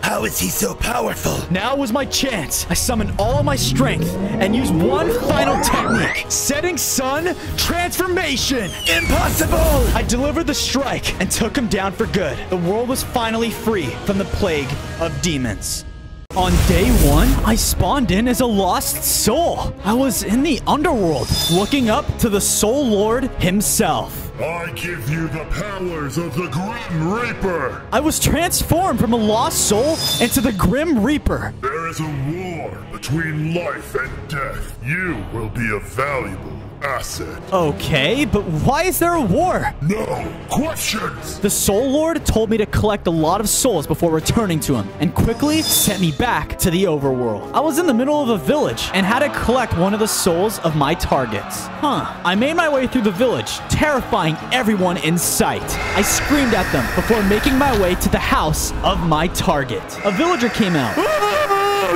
How is he so powerful? Now was my chance. I summoned all of my strength and used one final technique. Setting Sun Transformation. Impossible! I delivered the strike and took him down for good. The world was finally free from the plague of demons. On day 1, I spawned in as a lost soul. I was in the underworld, looking up to the Soul Lord himself. I give you the powers of the Grim Reaper! I was transformed from a lost soul into the Grim Reaper. There is a war between life and death. You will be a valuable asset. Okay, but why is there a war? No questions! The Soul Lord told me to collect a lot of souls before returning to him, and quickly sent me back to the overworld. I was in the middle of a village and had to collect one of the souls of my targets. I made my way through the village, terrifying everyone in sight. I screamed at them before making my way to the house of my target. A villager came out.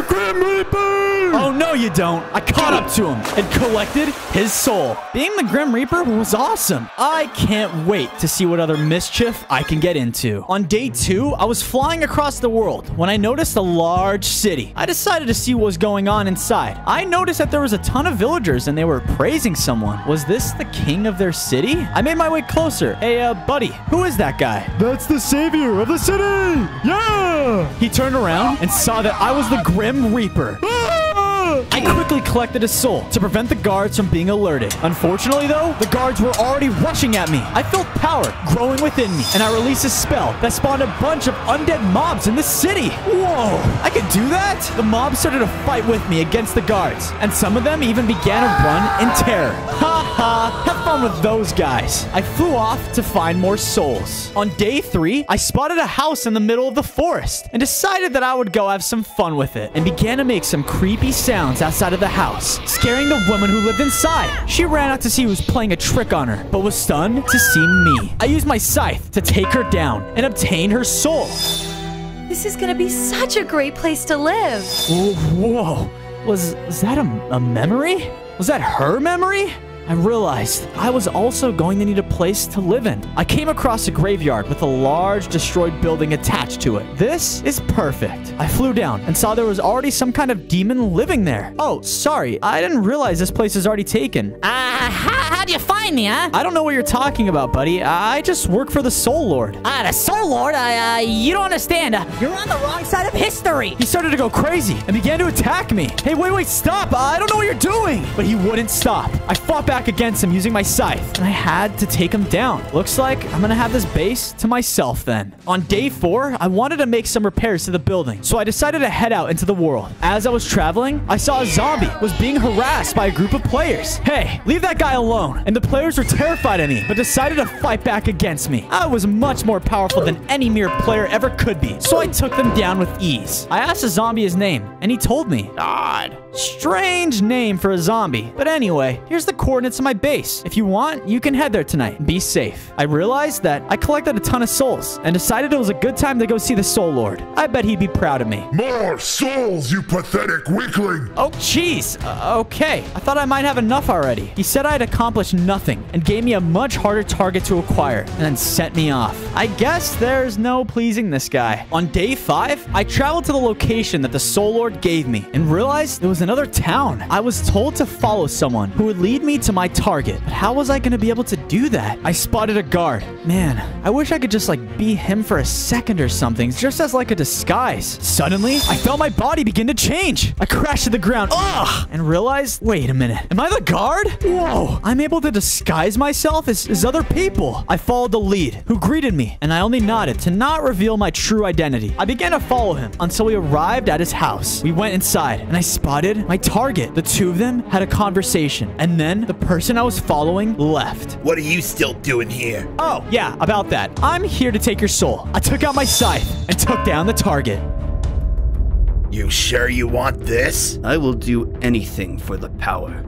Grim Reaper! Oh, no, you don't. I caught up to him and collected his soul. Being the Grim Reaper was awesome. I can't wait to see what other mischief I can get into. On day 2, I was flying across the world when I noticed a large city. I decided to see what was going on inside. I noticed that there was a ton of villagers and they were praising someone. Was this the king of their city? I made my way closer. Hey, buddy, who is that guy? That's the savior of the city! Yeah! He turned around and saw that I was the Grim Reaper. I quickly collected a soul to prevent the guards from being alerted. Unfortunately, though, the guards were already rushing at me. I felt power growing within me, and I released a spell that spawned a bunch of undead mobs in the city. Whoa, I could do that? The mobs started to fight with me against the guards, and some of them even began to run in terror. Ha ha, have fun with those guys. I flew off to find more souls. On day 3, I spotted a house in the middle of the forest and decided that I would go have some fun with it, and began to make some creepy sounds outside of the house, scaring the woman who lived inside. She ran out to see who was playing a trick on her, but was stunned to see me. I used my scythe to take her down and obtain her soul. This is gonna be such a great place to live. Whoa, was that a memory? Was that her memory? I realized I was also going to need a place to live in. I came across a graveyard with a large destroyed building attached to it. This is perfect. I flew down and saw there was already some kind of demon living there. Oh, sorry. I didn't realize this place is already taken. How'd you find me, huh? I don't know what you're talking about, buddy. I just work for the Soul Lord. The Soul Lord? You don't understand. You're on the wrong side of history. He started to go crazy and began to attack me. Hey, wait, stop. I don't know what you're doing. But he wouldn't stop. I fought back against him using my scythe, and I had to take him down. Looks like I'm gonna have this base to myself then. On day 4, I wanted to make some repairs to the building, so I decided to head out into the world. As I was traveling, I saw a zombie was being harassed by a group of players. Hey, leave that guy alone. And the players were terrified of me, but decided to fight back against me. I was much more powerful than any mere player ever could be, so I took them down with ease. I asked the zombie his name, and he told me. Odd. Strange name for a zombie. But anyway, here's the coordinates of my base. If you want, you can head there tonight. Be safe. I realized that I collected a ton of souls and decided it was a good time to go see the Soul Lord. I bet he'd be proud of me. More souls, you pathetic weakling! Oh, jeez. Okay. I thought I might have enough already. He said I'd accomplished nothing and gave me a much harder target to acquire and then sent me off. I guess there's no pleasing this guy. On day 5, I traveled to the location that the Soul Lord gave me and realized it was another town. I was told to follow someone who would lead me to my target, but how was I going to be able to do that? I spotted a guard. Man, I wish I could just be him for a second or something, just as like a disguise. Suddenly, I felt my body begin to change. I crashed to the ground, and realized, wait a minute, am I the guard? Whoa, I'm able able to disguise myself as other people. I followed the lead, who greeted me, and I only nodded to not reveal my true identity. I began to follow him until we arrived at his house. We went inside, and I spotted my target. The two of them had a conversation, and then the person I was following left. What are you still doing here? Oh, yeah, about that. I'm here to take your soul. I took out my scythe and took down the target. You sure you want this? I will do anything for the power.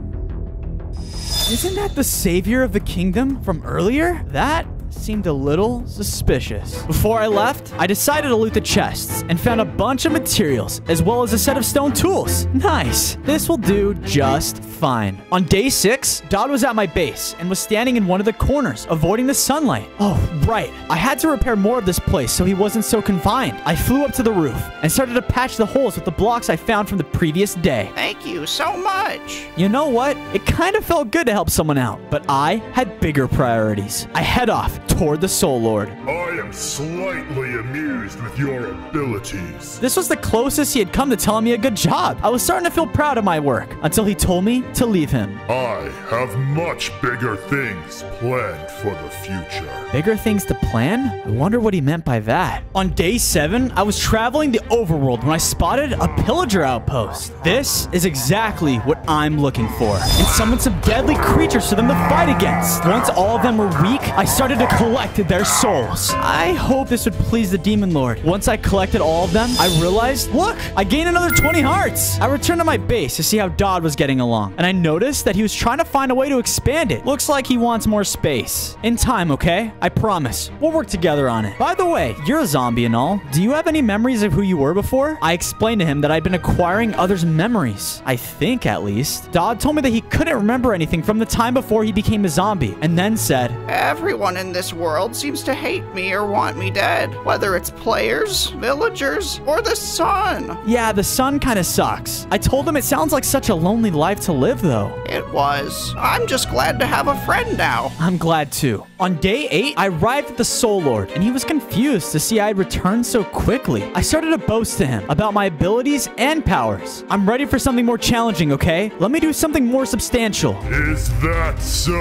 Isn't that the savior of the kingdom from earlier? That seemed a little suspicious. Before I left, I decided to loot the chests and found a bunch of materials as well as a set of stone tools. Nice. This will do just fine. On day 6, Dodd was at my base and was standing in one of the corners, avoiding the sunlight. Oh, right. I had to repair more of this place so he wasn't so confined. I flew up to the roof and started to patch the holes with the blocks I found from the previous day. Thank you so much. You know what? It kind of felt good to help someone out, but I had bigger priorities. I head off toward the Soul Lord. I am slightly amused with your abilities. This was the closest he had come to telling me a good job. I was starting to feel proud of my work until he told me to leave him. I have much bigger things planned for the future. Bigger things to plan? I wonder what he meant by that. On day 7, I was traveling the overworld when I spotted a pillager outpost. This is exactly what I'm looking for, and summoned some deadly creatures for them to fight against. Once all of them were weak, I started to collect their souls. I hope this would please the Demon Lord. Once I collected all of them, I realized, look, I gained another 20 hearts. I returned to my base to see how Dodd was getting along, and I noticed that he was trying to find a way to expand it. Looks like he wants more space. In time, okay? I promise. We'll work together on it. By the way, you're a zombie and all. Do you have any memories of who you were before? I explained to him that I'd been acquiring others' memories. I think, at least. Dodd told me that he couldn't remember anything from the time before he became a zombie, and then said, Everyone in this world seems to hate me or want me dead, whether it's players, villagers, or the sun. Yeah, the sun kind of sucks. I told him it sounds like such a lonely life to live, though. It was. I'm just glad to have a friend now. I'm glad too. On day 8, I arrived at the Soul Lord, and he was confused to see I had returned so quickly. I started to boast to him about my abilities and powers. I'm ready for something more challenging, okay? Let me do something more substantial. Is that so?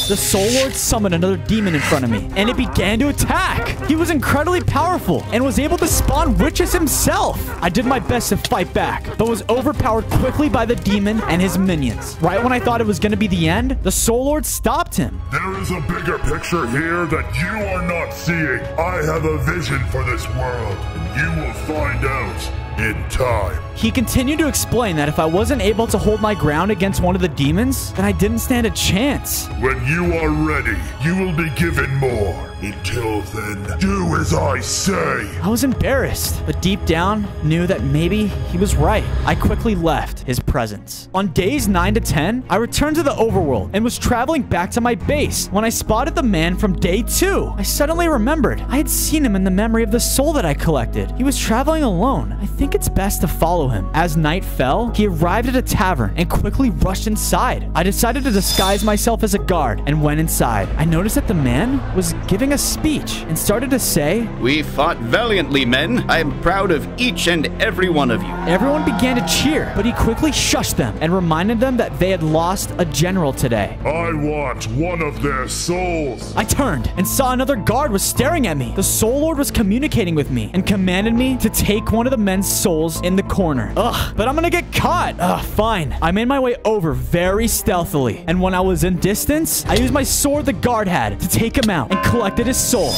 The Soul Lord summoned another demon in front of me, and it began to attack. He was incredibly powerful and was able to spawn witches himself. I did my best to fight back, but was overpowered quickly by the demon and his minions. Right when I thought it was going to be the end, the Soul Lord stopped him. There is a bigger picture here that you are not seeing. I have a vision for this world, and you will find out in time. He continued to explain that if I wasn't able to hold my ground against one of the demons, then I didn't stand a chance. When you are ready, you will be given more. Until then, do as I say. I was embarrassed, but deep down, knew that maybe he was right. I quickly left his presence. On days 9 to 10, I returned to the overworld and was traveling back to my base when I spotted the man from day 2. I suddenly remembered I had seen him in the memory of the soul that I collected. He was traveling alone. I think it's best to follow him. As night fell, he arrived at a tavern and quickly rushed inside. I decided to disguise myself as a guard and went inside. I noticed that the man was giving a speech and started to say, "We fought valiantly, men. I am proud of each and every one of you." Everyone began to cheer, but he quickly shushed them and reminded them that they had lost a general today. I want one of their souls. I turned and saw another guard was staring at me. The Soul Lord was communicating with me and commanded me to take one of the men's souls in the corner. Ugh, but I'm gonna get caught. Ugh, fine. I made my way over very stealthily, and when I was in distance, I used my sword the guard had to take him out and collected his soul.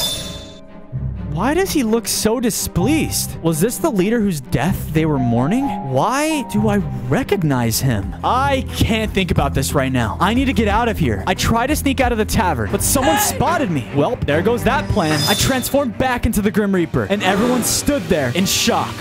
Why does he look so displeased? Was this the leader whose death they were mourning? Why do I recognize him? I can't think about this right now. I need to get out of here. I tried to sneak out of the tavern, but someone spotted me. Well, there goes that plan. I transformed back into the Grim Reaper, and everyone stood there in shock.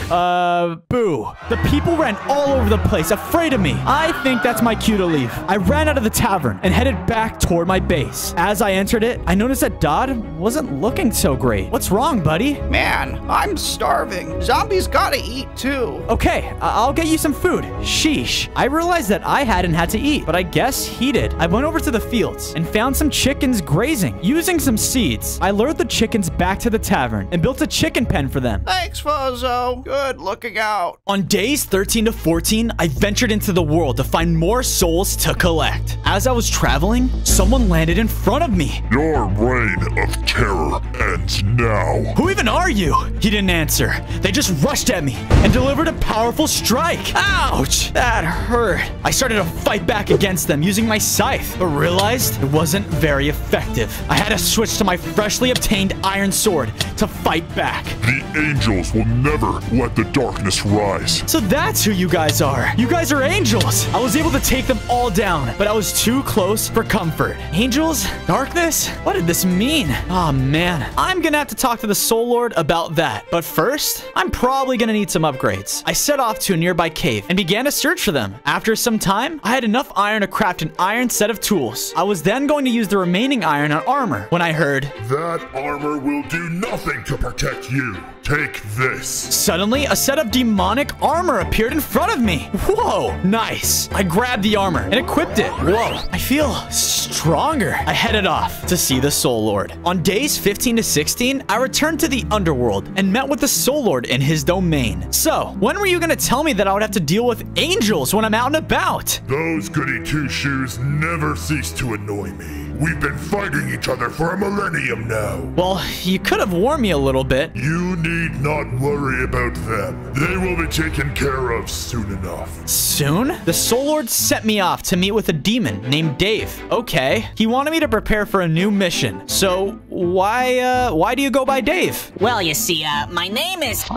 Boo. The people ran all over the place, afraid of me. I think that's my cue to leave. I ran out of the tavern and headed back toward my base. As I entered it, I noticed that Dodd wasn't looking so great. What's wrong, buddy? Man, I'm starving. Zombies gotta eat too. Okay, I'll get you some food. Sheesh. I realized that I hadn't had to eat, but I guess he did. I went over to the fields and found some chickens grazing. Using some seeds, I lured the chickens back to the tavern and built a chicken pen for them. Thanks, Fuzzo. Good looking out. On days 13 to 14, I ventured into the world to find more souls to collect. As I was traveling, someone landed in front of me. Your reign of terror ends now. Who even are you? He didn't answer. They just rushed at me and delivered a powerful strike. Ouch! That hurt. I started to fight back against them using my scythe, but realized it wasn't very effective. I had to switch to my freshly obtained iron sword to fight back. The angels will never let the darkness rise. So that's who you guys are. You guys are angels. I was able to take them all down, but I was too close for comfort. Angels? Darkness? What did this mean? Oh man, I'm gonna have to talk to the Soul Lord about that. But first, I'm probably gonna need some upgrades. I set off to a nearby cave and began to search for them. After some time, I had enough iron to craft an iron set of tools. I was then going to use the remaining iron on armor when I heard, that armor will do nothing to protect you. Take this. Suddenly, a set of demonic armor appeared in front of me. Whoa, nice. I grabbed the armor and equipped it. Whoa, I feel stronger. I headed off to see the Soul Lord. On days 15 to 16, I returned to the underworld and met with the Soul Lord in his domain. So, when were you gonna tell me that I would have to deal with angels when I'm out and about? Those goody two-shoes never cease to annoy me. We've been fighting each other for a millennium now. Well, you could have warned me a little bit. You need not worry about them. They will be taken care of soon enough. Soon? The Soul Lord sent me off to meet with a demon named Dave. Okay. He wanted me to prepare for a new mission. So, why do you go by Dave? Well, you see, my name is...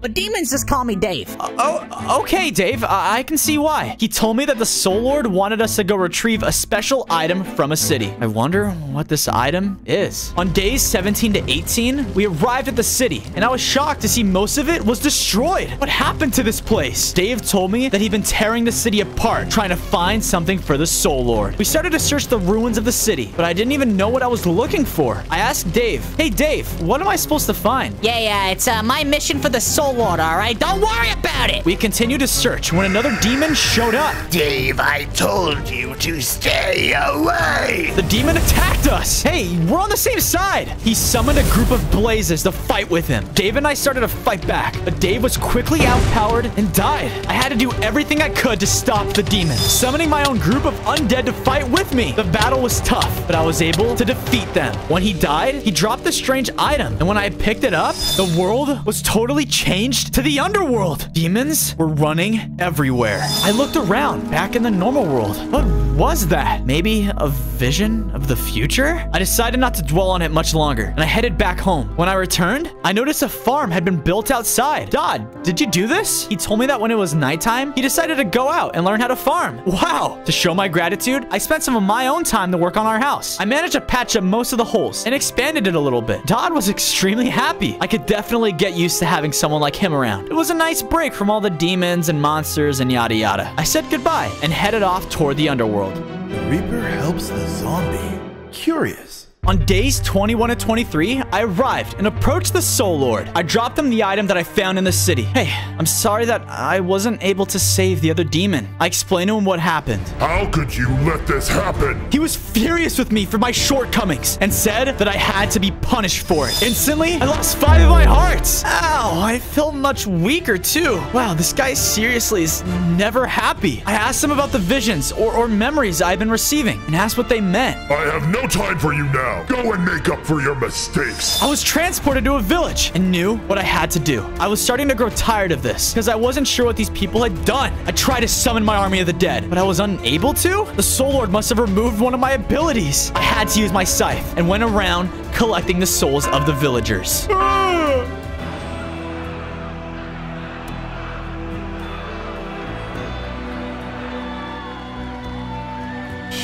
But demons just call me Dave. Okay, Dave. I can see why. He told me that the Soul Lord wanted us to go retrieve a special item from a city. I wonder what this item is. On days 17 to 18, we arrived at the city, and I was shocked to see most of it was destroyed. What happened to this place? Dave told me that he'd been tearing the city apart, trying to find something for the Soul Lord. We started to search the ruins of the city, but I didn't even know what I was looking for. I asked Dave, hey, Dave, what am I supposed to find? Yeah, it's my mission for the Soul Lord, all right? Don't worry about it! We continued to search when another demon showed up. Dave, I told you to stay away! The demon attacked us! Hey, we're on the same side! He summoned a group of blazes to fight with him. Dave and I started to fight back, but Dave was quickly outpowered and died. I had to do everything I could to stop the demon, summoning my own group of undead to fight with me. The battle was tough, but I was able to defeat them. When he died, he dropped a strange item, and when I picked it up, the world was totally changed to the underworld. Demons were running everywhere. I looked around, back in the normal world. What was that? Maybe a vision of the future? I decided not to dwell on it much longer, and I headed back home. When I returned, I noticed a farm had been built outside. Dodd, did you do this? He told me that when it was nighttime, he decided to go out and learn how to farm. Wow! To show my gratitude, I spent some of my own time to work on our house. I managed to patch up most of the holes and expanded it a little bit. Dodd was extremely happy. I could definitely get used to having someone like him around. It was a nice break from all the demons and monsters and yada yada. I said goodbye and headed off toward the underworld. The Reaper helps the zombie. Curious. On days 21 to 23, I arrived and approached the Soul Lord. I dropped him the item that I found in the city. Hey, I'm sorry that I wasn't able to save the other demon. I explained to him what happened. How could you let this happen? He was furious with me for my shortcomings and said that I had to be punished for it. Instantly, I lost 5 of my hearts. Ow, I felt much weaker too. Wow, this guy seriously is never happy. I asked him about the visions or memories I've been receiving and asked what they meant. I have no time for you now. Go and make up for your mistakes. I was transported to a village and knew what I had to do. I was starting to grow tired of this because I wasn't sure what these people had done. I tried to summon my army of the dead, but I was unable to? The Soul Lord must have removed one of my abilities. I had to use my scythe and went around collecting the souls of the villagers.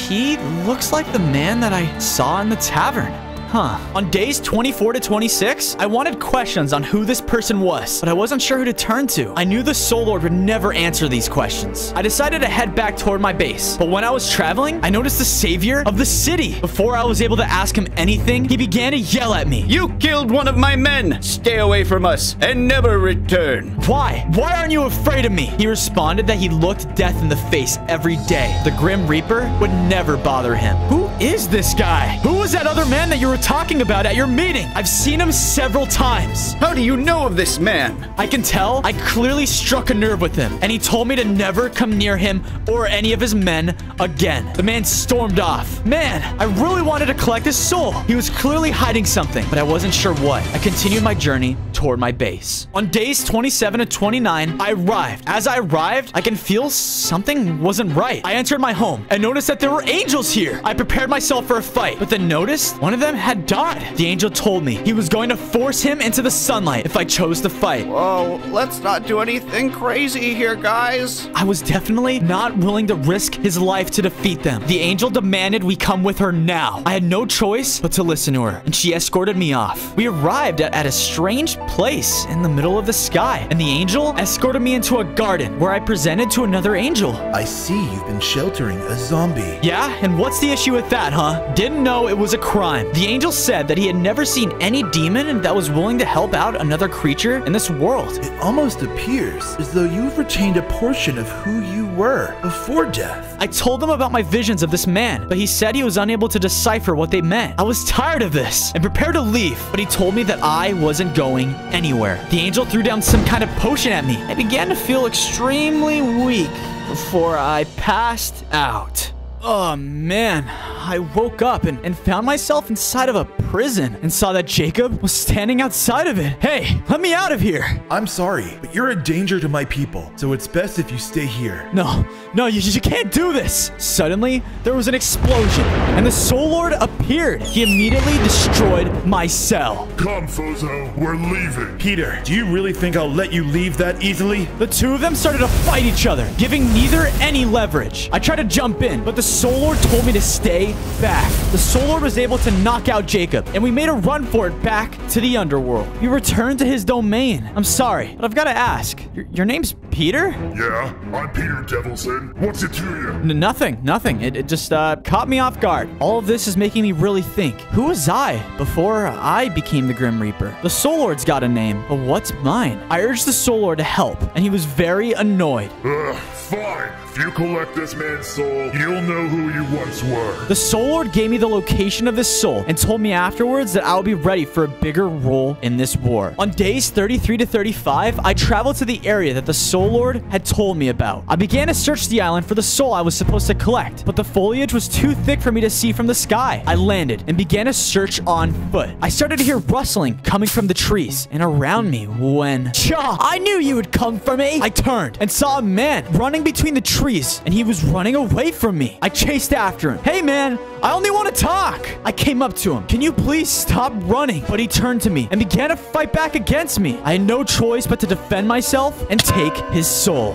He looks like the man that I saw in the tavern. On days 24 to 26, I wanted questions on who this person was, but I wasn't sure who to turn to. I knew the Soul Lord would never answer these questions. I decided to head back toward my base, but when I was traveling, I noticed the savior of the city. Before I was able to ask him anything, he began to yell at me. You killed one of my men! Stay away from us and never return. Why? Why aren't you afraid of me? He responded that he looked death in the face every day. The Grim Reaper would never bother him. Who is this guy? Who was that other man that you were talking about at your meeting? I've seen him several times. How do you know of this man? I can tell. I clearly struck a nerve with him, and he told me to never come near him or any of his men again. The man stormed off. Man, I really wanted to collect his soul. He was clearly hiding something, but I wasn't sure what. I continued my journey toward my base. On days 27 to 29, I arrived. As I arrived, I can feel something wasn't right. I entered my home and noticed that there were angels here. I prepared myself for a fight, but then noticed one of them had died. The angel told me he was going to force him into the sunlight if I chose to fight. Whoa, let's not do anything crazy here, guys. I was definitely not willing to risk his life to defeat them. The angel demanded we come with her now. I had no choice but to listen to her, and she escorted me off. We arrived at a strange place in the middle of the sky, and the angel escorted me into a garden where I presented to another angel. I see you've been sheltering a zombie. Yeah, and what's the issue with that, huh? Didn't know it was a crime. The angel said that he had never seen any demon that was willing to help out another creature in this world. It almost appears as though you've retained a portion of who you were before death. I told him about my visions of this man, but he said he was unable to decipher what they meant. I was tired of this and prepared to leave, but he told me that I wasn't going anywhere. The angel threw down some kind of potion at me. I began to feel extremely weak before I passed out. Oh man, I woke up and found myself inside of a prison and saw that Jacob was standing outside of it. Hey, let me out of here. I'm sorry, but you're a danger to my people, so it's best if you stay here. No, you can't do this. Suddenly, there was an explosion and the Soul Lord appeared. He immediately destroyed my cell. Come, Fozo, we're leaving. Peter, do you really think I'll let you leave that easily? The two of them started to fight each other, giving neither any leverage. I tried to jump in, but the Soul Lord told me to stay back. The Soul Lord was able to knock out Jacob, and we made a run for it back to the underworld. We returned to his domain. I'm sorry, but I've got to ask. Your name's Peter? Yeah, I'm Peter Devilson. What's it to you? Nothing. It just caught me off guard. All of this is making me really think. Who was I before I became the Grim Reaper? The Soul Lord's got a name, but what's mine? I urged the Soul Lord to help, and he was very annoyed. Fine. If you collect this man's soul, you'll know who you once were. The Soul Lord gave me the location of his soul and told me afterwards that I would be ready for a bigger role in this war. On days 33 to 35, I traveled to the area that the Soul Lord had told me about. I began to search the island for the soul I was supposed to collect, but the foliage was too thick for me to see from the sky. I landed and began to search on foot. I started to hear rustling coming from the trees and around me when... Cha! I knew you would come for me! I turned and saw a man running between the trees, and he was running away from me. I chased after him. Hey man, I only want to talk. I came up to him. Can you please stop running? But he turned to me and began to fight back against me. I had no choice but to defend myself and take his soul.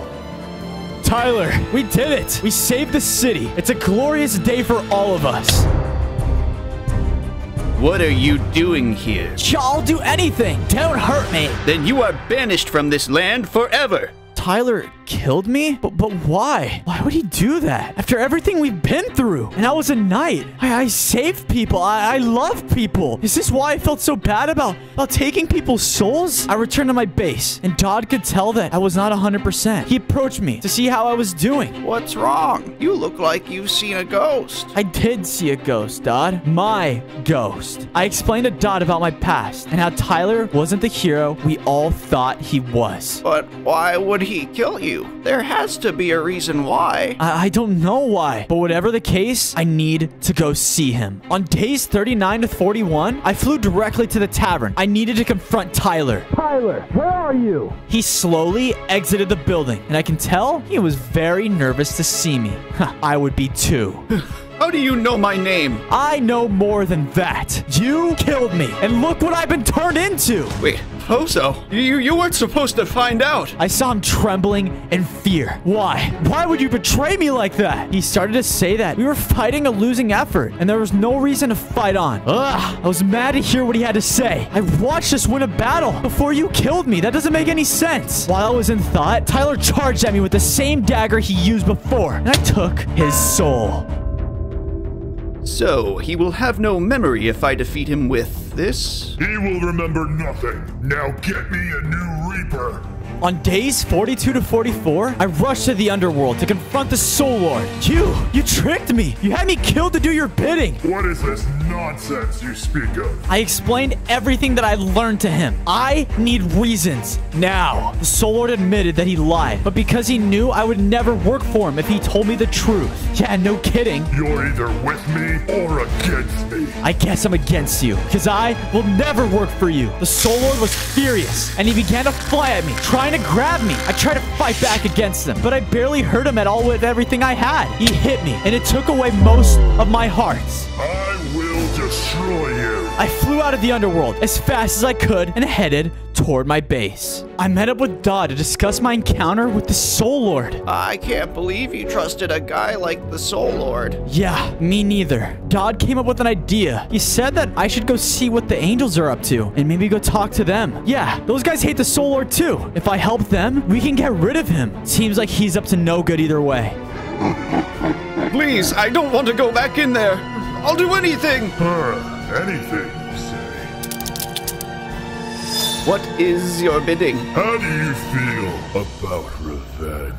Tyler, we did it. We saved the city. It's a glorious day for all of us. What are you doing here? I'll do anything. Don't hurt me. Then you are banished from this land forever. Tyler killed me? But why? Why would he do that? After everything we've been through. And I was a knight. I saved people. I love people. Is this why I felt so bad about taking people's souls? I returned to my base, and Dodd could tell that I was not 100%. He approached me to see how I was doing. What's wrong? You look like you've seen a ghost. I did see a ghost, Dodd. My ghost. I explained to Dodd about my past and how Tyler wasn't the hero we all thought he was. But why would he kill you? There has to be a reason why. I don't know why, but whatever the case, I need to go see him. On days 39 to 41, I flew directly to the tavern. I needed to confront Tyler. Tyler, where are you? He slowly exited the building, and I can tell he was very nervous to see me. I would be too. How do you know my name? I know more than that. You killed me, and look what I've been turned into. Wait, Fozo, you weren't supposed to find out. I saw him trembling in fear. Why? Why would you betray me like that? He started to say that we were fighting a losing effort, and there was no reason to fight on. Ugh, I was mad to hear what he had to say. I watched us win a battle before you killed me. That doesn't make any sense. While I was in thought, Tyler charged at me with the same dagger he used before, and I took his soul. So, he will have no memory if I defeat him with this? He will remember nothing. Now get me a new Reaper. On days 42 to 44, I rushed to the underworld to confront the Soul Lord. You tricked me. You had me killed to do your bidding. What is this nonsense you speak of? I explained everything that I learned to him. I need reasons now. The Soul Lord admitted that he lied, but because he knew I would never work for him if he told me the truth. Yeah, no kidding. You're either with me or against me. I guess I'm against you, because I will never work for you. The Soul Lord was furious, and he began to fly at me, trying to grab me. I tried to fight back against him, but I barely hurt him at all with everything I had. He hit me, and it took away most of my hearts. I will destroy you. I flew out of the underworld as fast as I could and headed toward my base. I met up with Dodd to discuss my encounter with the Soul Lord. I can't believe you trusted a guy like the Soul Lord. Yeah, me neither. Dodd came up with an idea. He said that I should go see what the angels are up to and maybe go talk to them. Yeah, those guys hate the Soul Lord too. If I help them, we can get rid of him. Seems like he's up to no good either way. Please, I don't want to go back in there. I'll do anything. Anything, you say? What is your bidding? How do you feel about revenge?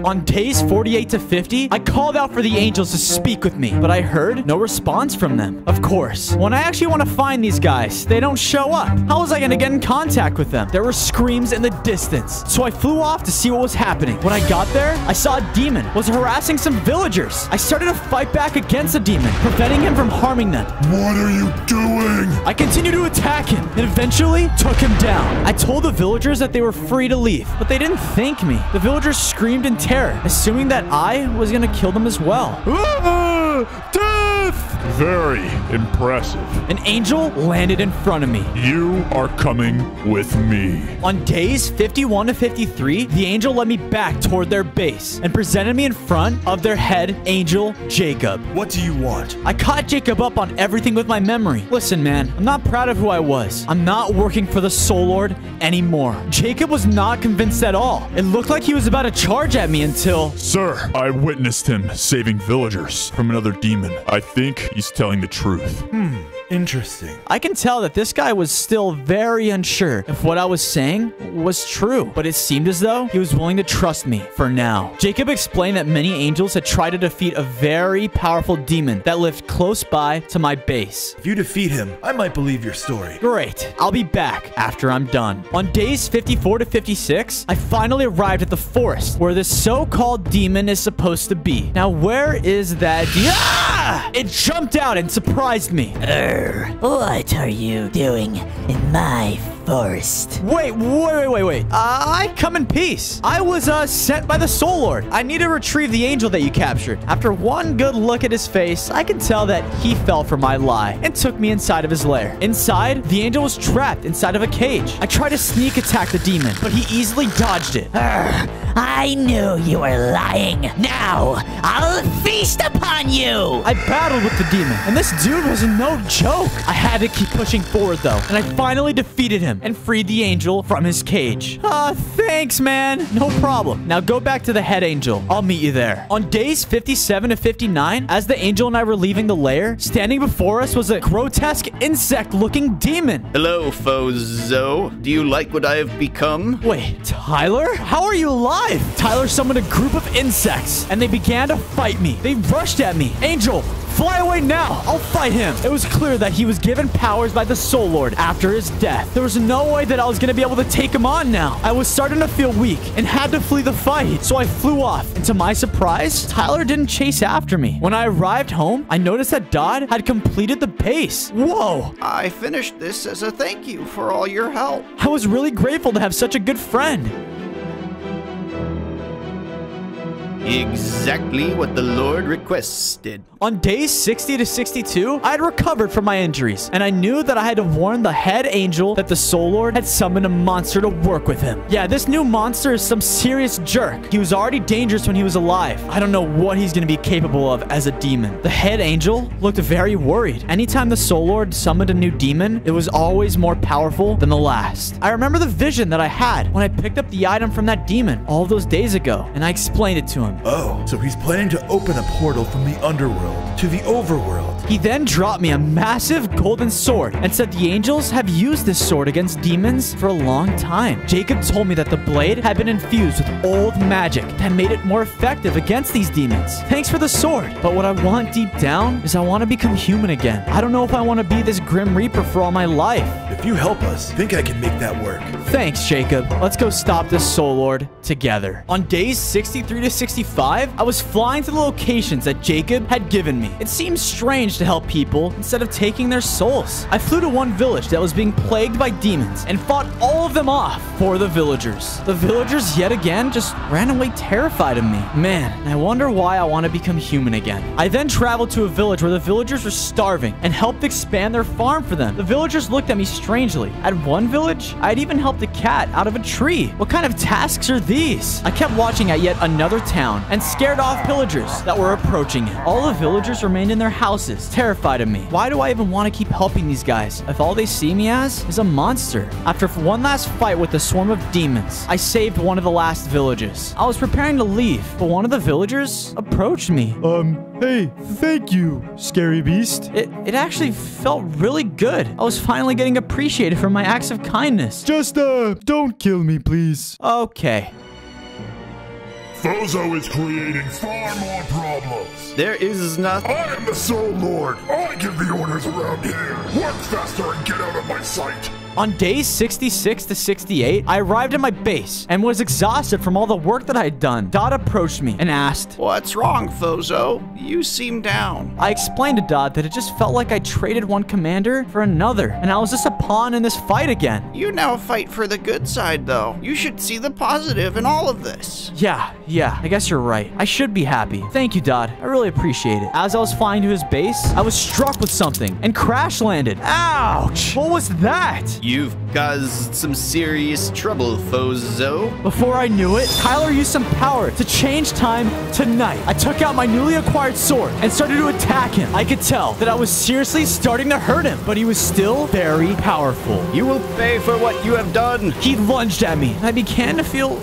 On days 48 to 50, I called out for the angels to speak with me, but I heard no response from them. Of course, when I actually want to find these guys, they don't show up. How was I going to get in contact with them? There were screams in the distance, so I flew off to see what was happening. When I got there, I saw a demon was harassing some villagers. I started to fight back against the demon, preventing him from harming them. What are you doing? I continued to attack him and eventually took him down. I told the villagers that they were free to leave, but they didn't thank me. The villagers screamed in terror, assuming that I was gonna kill them as well. Death! Very impressive. An angel landed in front of me. You are coming with me. On days 51 to 53, the angel led me back toward their base and presented me in front of their head angel, Jacob. What do you want? I caught Jacob up on everything with my memory. Listen, man, I'm not proud of who I was. I'm not working for the Soul Lord anymore. Jacob was not convinced at all. It looked like he was about to charge at me until... Sir, I witnessed him saving villagers from another demon. I think he's telling the truth. Interesting. I can tell that this guy was still very unsure if what I was saying was true, but it seemed as though he was willing to trust me for now. Jacob explained that many angels had tried to defeat a very powerful demon that lived close by to my base. If you defeat him, I might believe your story. Great. I'll be back after I'm done. On days 54 to 56, I finally arrived at the forest where this so-called demon is supposed to be. Now, where is that It jumped out and surprised me. What are you doing in my forest? Wait. I come in peace. I was sent by the Soul Lord. I need to retrieve the angel that you captured. After one good look at his face, I can tell that he fell for my lie and took me inside of his lair. Inside, the angel was trapped inside of a cage. I tried to sneak attack the demon, but he easily dodged it. I knew you were lying. Now, I'll feast upon you. I battled with the demon, and this dude was no joke. I had to keep pushing forward, though, and I finally defeated him and freed the angel from his cage. Thanks, man. No problem. Now go back to the head angel. I'll meet you there. On days 57 to 59, as the angel and I were leaving the lair, standing before us was a grotesque insect-looking demon. Hello, Fozo. Do you like what I have become? Wait, Tyler? How are you alive? Tyler summoned a group of insects, and they began to fight me. They rushed at me. Angel, fly away now. I'll fight him. It was clear that he was given powers by the Soul Lord after his death. There was no way that I was going to be able to take him on now. I was starting to feel weak and had to flee the fight, so I flew off. And to my surprise, Tyler didn't chase after me. When I arrived home, I noticed that Dodd had completed the base. Whoa. I finished this as a thank you for all your help. I was really grateful to have such a good friend. Exactly what the Lord requested. On days 60 to 62, I had recovered from my injuries, and I knew that I had to warn the head angel that the Soul Lord had summoned a monster to work with him. Yeah, this new monster is some serious jerk. He was already dangerous when he was alive. I don't know what he's going to be capable of as a demon. The head angel looked very worried. Anytime the Soul Lord summoned a new demon, it was always more powerful than the last. I remember the vision that I had when I picked up the item from that demon all those days ago, and I explained it to him. Oh, so he's planning to open a portal from the underworld to the overworld. He then dropped me a massive golden sword and said the angels have used this sword against demons for a long time. Jacob told me that the blade had been infused with old magic that made it more effective against these demons. Thanks for the sword, but what I want deep down is I want to become human again. I don't know if I want to be this Grim Reaper for all my life. If you help us, I think I can make that work. Thanks, Jacob. Let's go stop this Soul Lord together. On days 63 to 65, I was flying to the locations that Jacob had given me. It seems strange to help people instead of taking their souls. I flew to one village that was being plagued by demons and fought all of them off for the villagers. The villagers yet again just ran away terrified of me. Man, I wonder why I want to become human again. I then traveled to a village where the villagers were starving and helped expand their farm for them. The villagers looked at me strangely. At one village, I had even helped a cat out of a tree. What kind of tasks are these? I kept watching at yet another town and scared off pillagers that were approaching it. All the villagers remained in their houses, terrified of me. Why do I even want to keep helping these guys if all they see me as is a monster? After one last fight with a swarm of demons, I saved one of the last villages. I was preparing to leave, but one of the villagers approached me. Hey, thank you, scary beast. It actually felt really good. I was finally getting appreciated for my acts of kindness. Just, don't kill me, please. Okay. Fozo is creating far more problems. There is nothing. I am the Soul Lord. I give the orders around here. Work faster and get out of my sight. On days 66 to 68, I arrived at my base and was exhausted from all the work that I had done. Dot approached me and asked, "What's wrong, Fozo? You seem down." I explained to Dot that it just felt like I traded one commander for another, and I was just a pawn in this fight again. You now fight for the good side, though. You should see the positive in all of this. Yeah, I guess you're right. I should be happy. Thank you, Dot. I really appreciate it. As I was flying to his base, I was struck with something and crash landed. Ouch! What was that? You've caused some serious trouble, Fozo. Before I knew it, Kyler used some power to change time to night. I took out my newly acquired sword and started to attack him. I could tell that I was seriously starting to hurt him, but he was still very powerful. You will pay for what you have done. He lunged at me, and I began to feel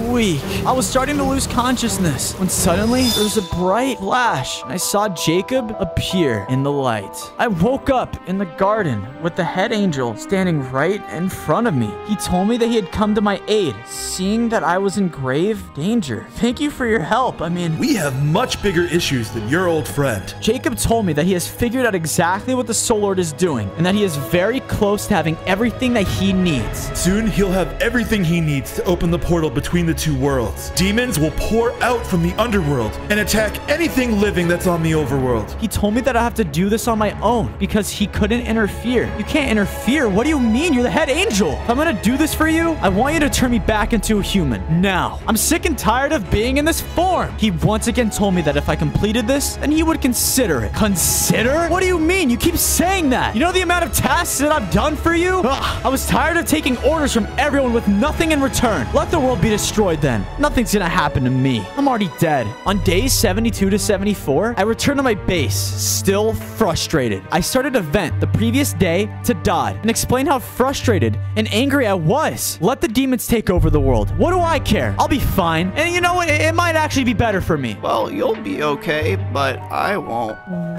weak. I was starting to lose consciousness when suddenly there was a bright flash and I saw Jacob appear in the light. I woke up in the garden with the head angel standing right in front of me. He told me that he had come to my aid, seeing that I was in grave danger. Thank you for your help. I mean, we have much bigger issues than your old friend. Jacob told me that he has figured out exactly what the Soul Lord is doing and that he is very close to having everything that he needs. Soon he'll have everything he needs to open the portal between the two worlds. Demons will pour out from the underworld and attack anything living that's on the overworld. He told me that I have to do this on my own because he couldn't interfere. You can't interfere? What do you mean? You're the head angel. If I'm gonna do this for you, I want you to turn me back into a human. Now. I'm sick and tired of being in this form. He once again told me that if I completed this, then he would consider it. Consider? What do you mean? You keep saying that. You know the amount of tasks that I've done for you? Ugh, I was tired of taking orders from everyone with nothing in return. Let the world be destroyed then. Nothing's gonna happen to me. I'm already dead. On days 72 to 74, I returned to my base, still frustrated. I started a vent the previous day to Dodd and explained how frustrated and angry I was. Let the demons take over the world. What do I care? I'll be fine. And you know what? It might actually be better for me. Well, you'll be okay, but I won't.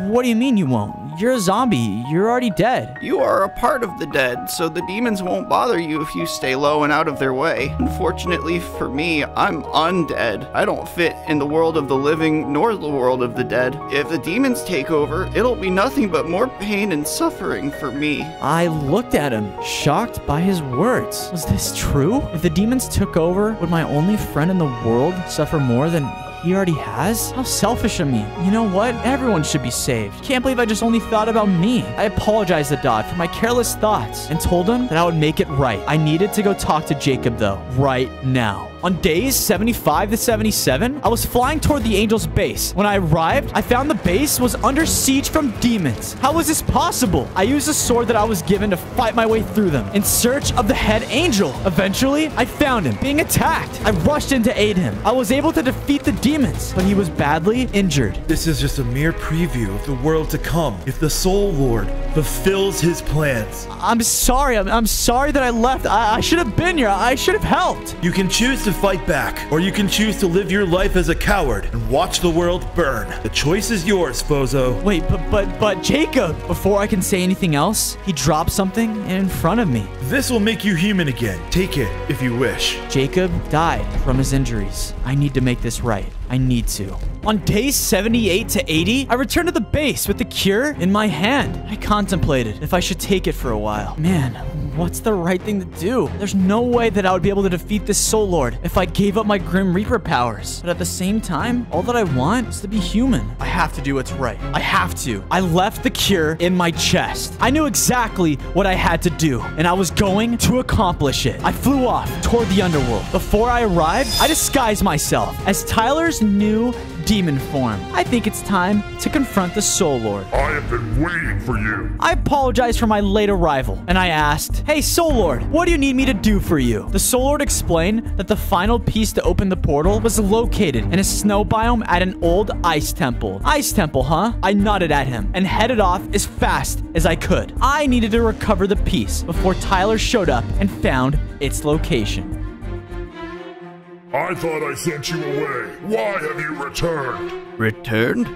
What do you mean you won't? You're a zombie. You're already dead. You are a part of the dead, so the demons won't bother you if you stay low and out of their way. Unfortunately for me, I'm undead. I don't fit in the world of the living nor the world of the dead. If the demons take over, it'll be nothing but more pain and suffering for me. I looked at him, shocked by his words. Was this true? If the demons took over, would my only friend in the world suffer more than he already has? How selfish of me. You know what? Everyone should be saved. Can't believe I just only thought about me. I apologized to Dodd for my careless thoughts and told him that I would make it right. I needed to go talk to Jacob though, right now. On days 75 to 77, I was flying toward the Angel's base. When I arrived, I found the base was under siege from demons. How was this possible? I used a sword that I was given to fight my way through them in search of the head angel. Eventually, I found him being attacked. I rushed in to aid him. I was able to defeat the demons, but he was badly injured. This is just a mere preview of the world to come if the Soul Lord fulfills his plans. I'm sorry. I'm sorry that I left. I should have been here. I should have helped. You can choose to fight back, or you can choose to live your life as a coward and watch the world burn. The choice is yours, Fozo. Wait, but Jacob, before I can say anything else, he dropped something in front of me. This will make you human again. Take it if you wish. Jacob died from his injuries. I need to make this right. I need to. On days 78 to 80, I returned to the base with the cure in my hand. I contemplated if I should take it for a while. Man, what's the right thing to do? There's no way that I would be able to defeat this Soul Lord if I gave up my Grim Reaper powers. But at the same time, all that I want is to be human. I have to do what's right. I have to. I left the cure in my chest. I knew exactly what I had to do, and I was going to accomplish it. I flew off toward the underworld. Before I arrived, I disguised myself as Tyler's new demon form. I think it's time to confront the Soul Lord. I have been waiting for you. I apologized for my late arrival, and I asked, "Hey, Soul Lord, what do you need me to do for you?" The Soul Lord explained that the final piece to open the portal was located in a snow biome at an old ice temple. Ice temple, huh? I nodded at him and headed off as fast as I could. I needed to recover the piece before Tyler showed up and found its location. I thought I sent you away. Why have you returned? Returned?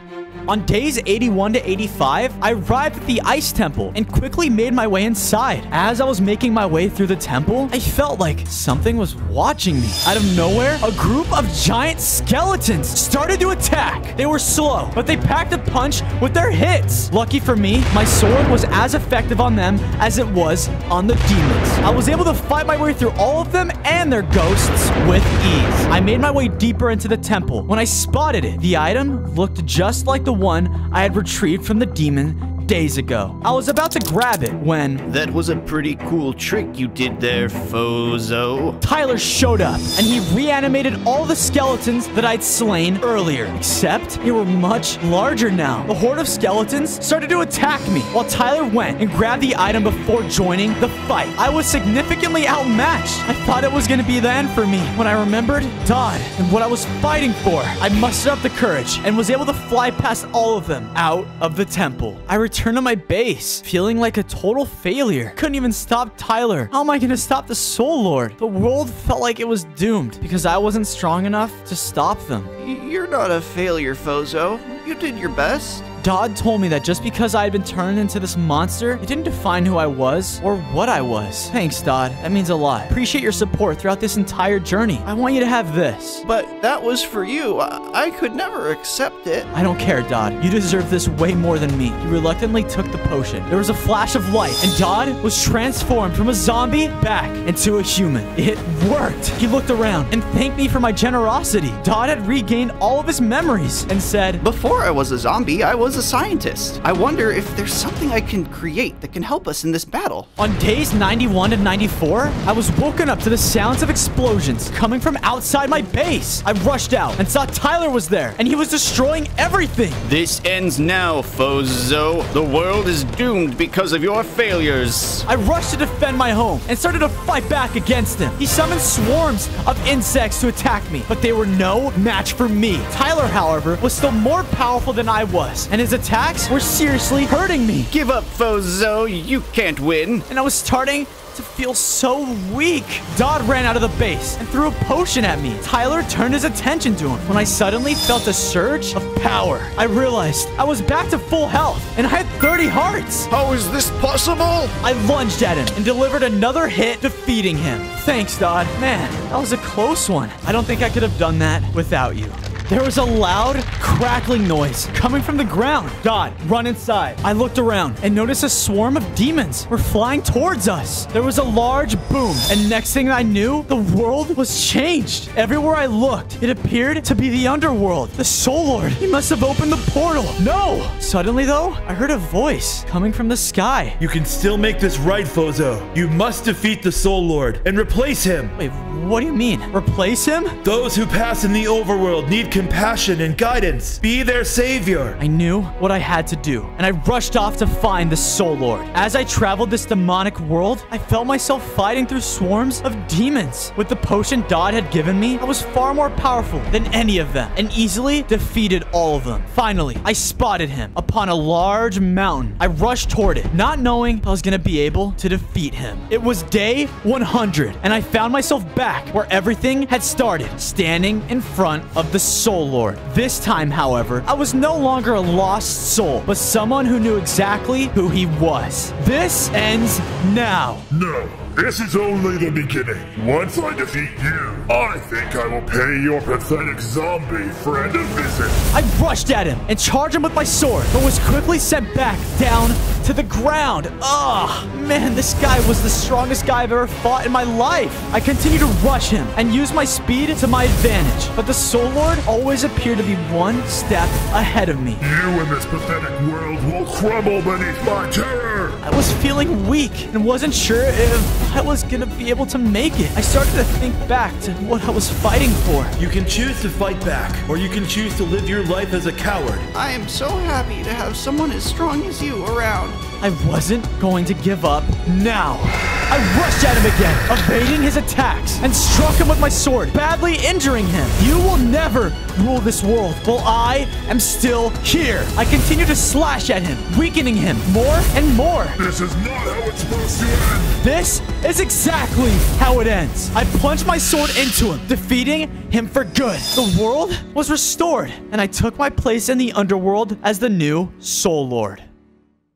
On days 81 to 85, I arrived at the Ice Temple and quickly made my way inside. As I was making my way through the temple, I felt like something was watching me. Out of nowhere, a group of giant skeletons started to attack. They were slow, but they packed a punch with their hits. Lucky for me, my sword was as effective on them as it was on the demons. I was able to fight my way through all of them and their ghosts with ease. I made my way deeper into the temple. When I spotted it, the item looked just like the one I had retrieved from the demon days ago. I was about to grab it when... That was a pretty cool trick you did there, Fozo. Tyler showed up, and he reanimated all the skeletons that I'd slain earlier, except they were much larger now. The horde of skeletons started to attack me, while Tyler went and grabbed the item before joining the fight. I was significantly outmatched. I thought it was going to be the end for me when I remembered Dodd and what I was fighting for. I mustered up the courage and was able to fly past all of them out of the temple. I returned to my base, feeling like a total failure. Couldn't even stop Tyler. How am I going to stop the Soul Lord? The world felt like it was doomed because I wasn't strong enough to stop them. You're not a failure, Fozo. You did your best. Dodd told me that just because I had been turned into this monster, it didn't define who I was or what I was. Thanks, Dodd. That means a lot. Appreciate your support throughout this entire journey. I want you to have this. But that was for you. I could never accept it. I don't care, Dodd. You deserve this way more than me. He reluctantly took the potion. There was a flash of light, and Dodd was transformed from a zombie back into a human. It worked. He looked around and thanked me for my generosity. Dodd had regained all of his memories and said, "Before I was a zombie, I was a scientist. I wonder if there's something I can create that can help us in this battle." On days 91 and 94, I was woken up to the sounds of explosions coming from outside my base. I rushed out and saw Tyler was there, and he was destroying everything. This ends now, Fozo. The world is doomed because of your failures. I rushed to defend my home and started to fight back against him. He summoned swarms of insects to attack me, but they were no match for me. Tyler, however, was still more powerful than I was, and his attacks were seriously hurting me. Give up, Fozo. You can't win. And I was starting to feel so weak. Dodd ran out of the base and threw a potion at me. Tyler turned his attention to him when I suddenly felt a surge of power. I realized I was back to full health and I had 30 hearts. How is this possible? I lunged at him and delivered another hit, defeating him. Thanks, Dodd. Man, that was a close one. I don't think I could have done that without you. There was a loud, crackling noise coming from the ground. Dodd, run inside. I looked around and noticed a swarm of demons were flying towards us. There was a large boom, and next thing I knew, the world was changed. Everywhere I looked, it appeared to be the underworld. The Soul Lord, he must have opened the portal. No! Suddenly, though, I heard a voice coming from the sky. You can still make this right, Fozo. You must defeat the Soul Lord and replace him. Wait, What do you mean? Replace him? Those who pass in the overworld need compassion and guidance. Be their savior. I knew what I had to do, and I rushed off to find the Soul Lord. As I traveled this demonic world, I felt myself fighting through swarms of demons. With the potion Dodd had given me, I was far more powerful than any of them, and easily defeated all of them. Finally, I spotted him upon a large mountain. I rushed toward it, not knowing I was gonna be able to defeat him. It was day 100, and I found myself back where everything had started, standing in front of the Soul Lord. This time, however, I was no longer a lost soul, but someone who knew exactly who he was. This ends now. No. This is only the beginning. Once I defeat you, I think I will pay your pathetic zombie friend a visit. I rushed at him and charged him with my sword, but was quickly sent back down to the ground. Ugh, man, this guy was the strongest guy I've ever fought in my life. I continued to rush him and use my speed to my advantage, but the Soul Lord always appeared to be one step ahead of me. You and this pathetic world will crumble beneath my terror. I was feeling weak and wasn't sure if I was gonna be able to make it. I started to think back to what I was fighting for. You can choose to fight back, or you can choose to live your life as a coward. I am so happy to have someone as strong as you around. I wasn't going to give up now. I rushed at him again, evading his attacks, and struck him with my sword, badly injuring him. You will never rule this world while I am still here. I continue to slash at him, weakening him more and more. This is not how it's supposed to end. This is exactly how it ends. I plunged my sword into him, defeating him for good. The world was restored, and I took my place in the underworld as the new Soul Lord.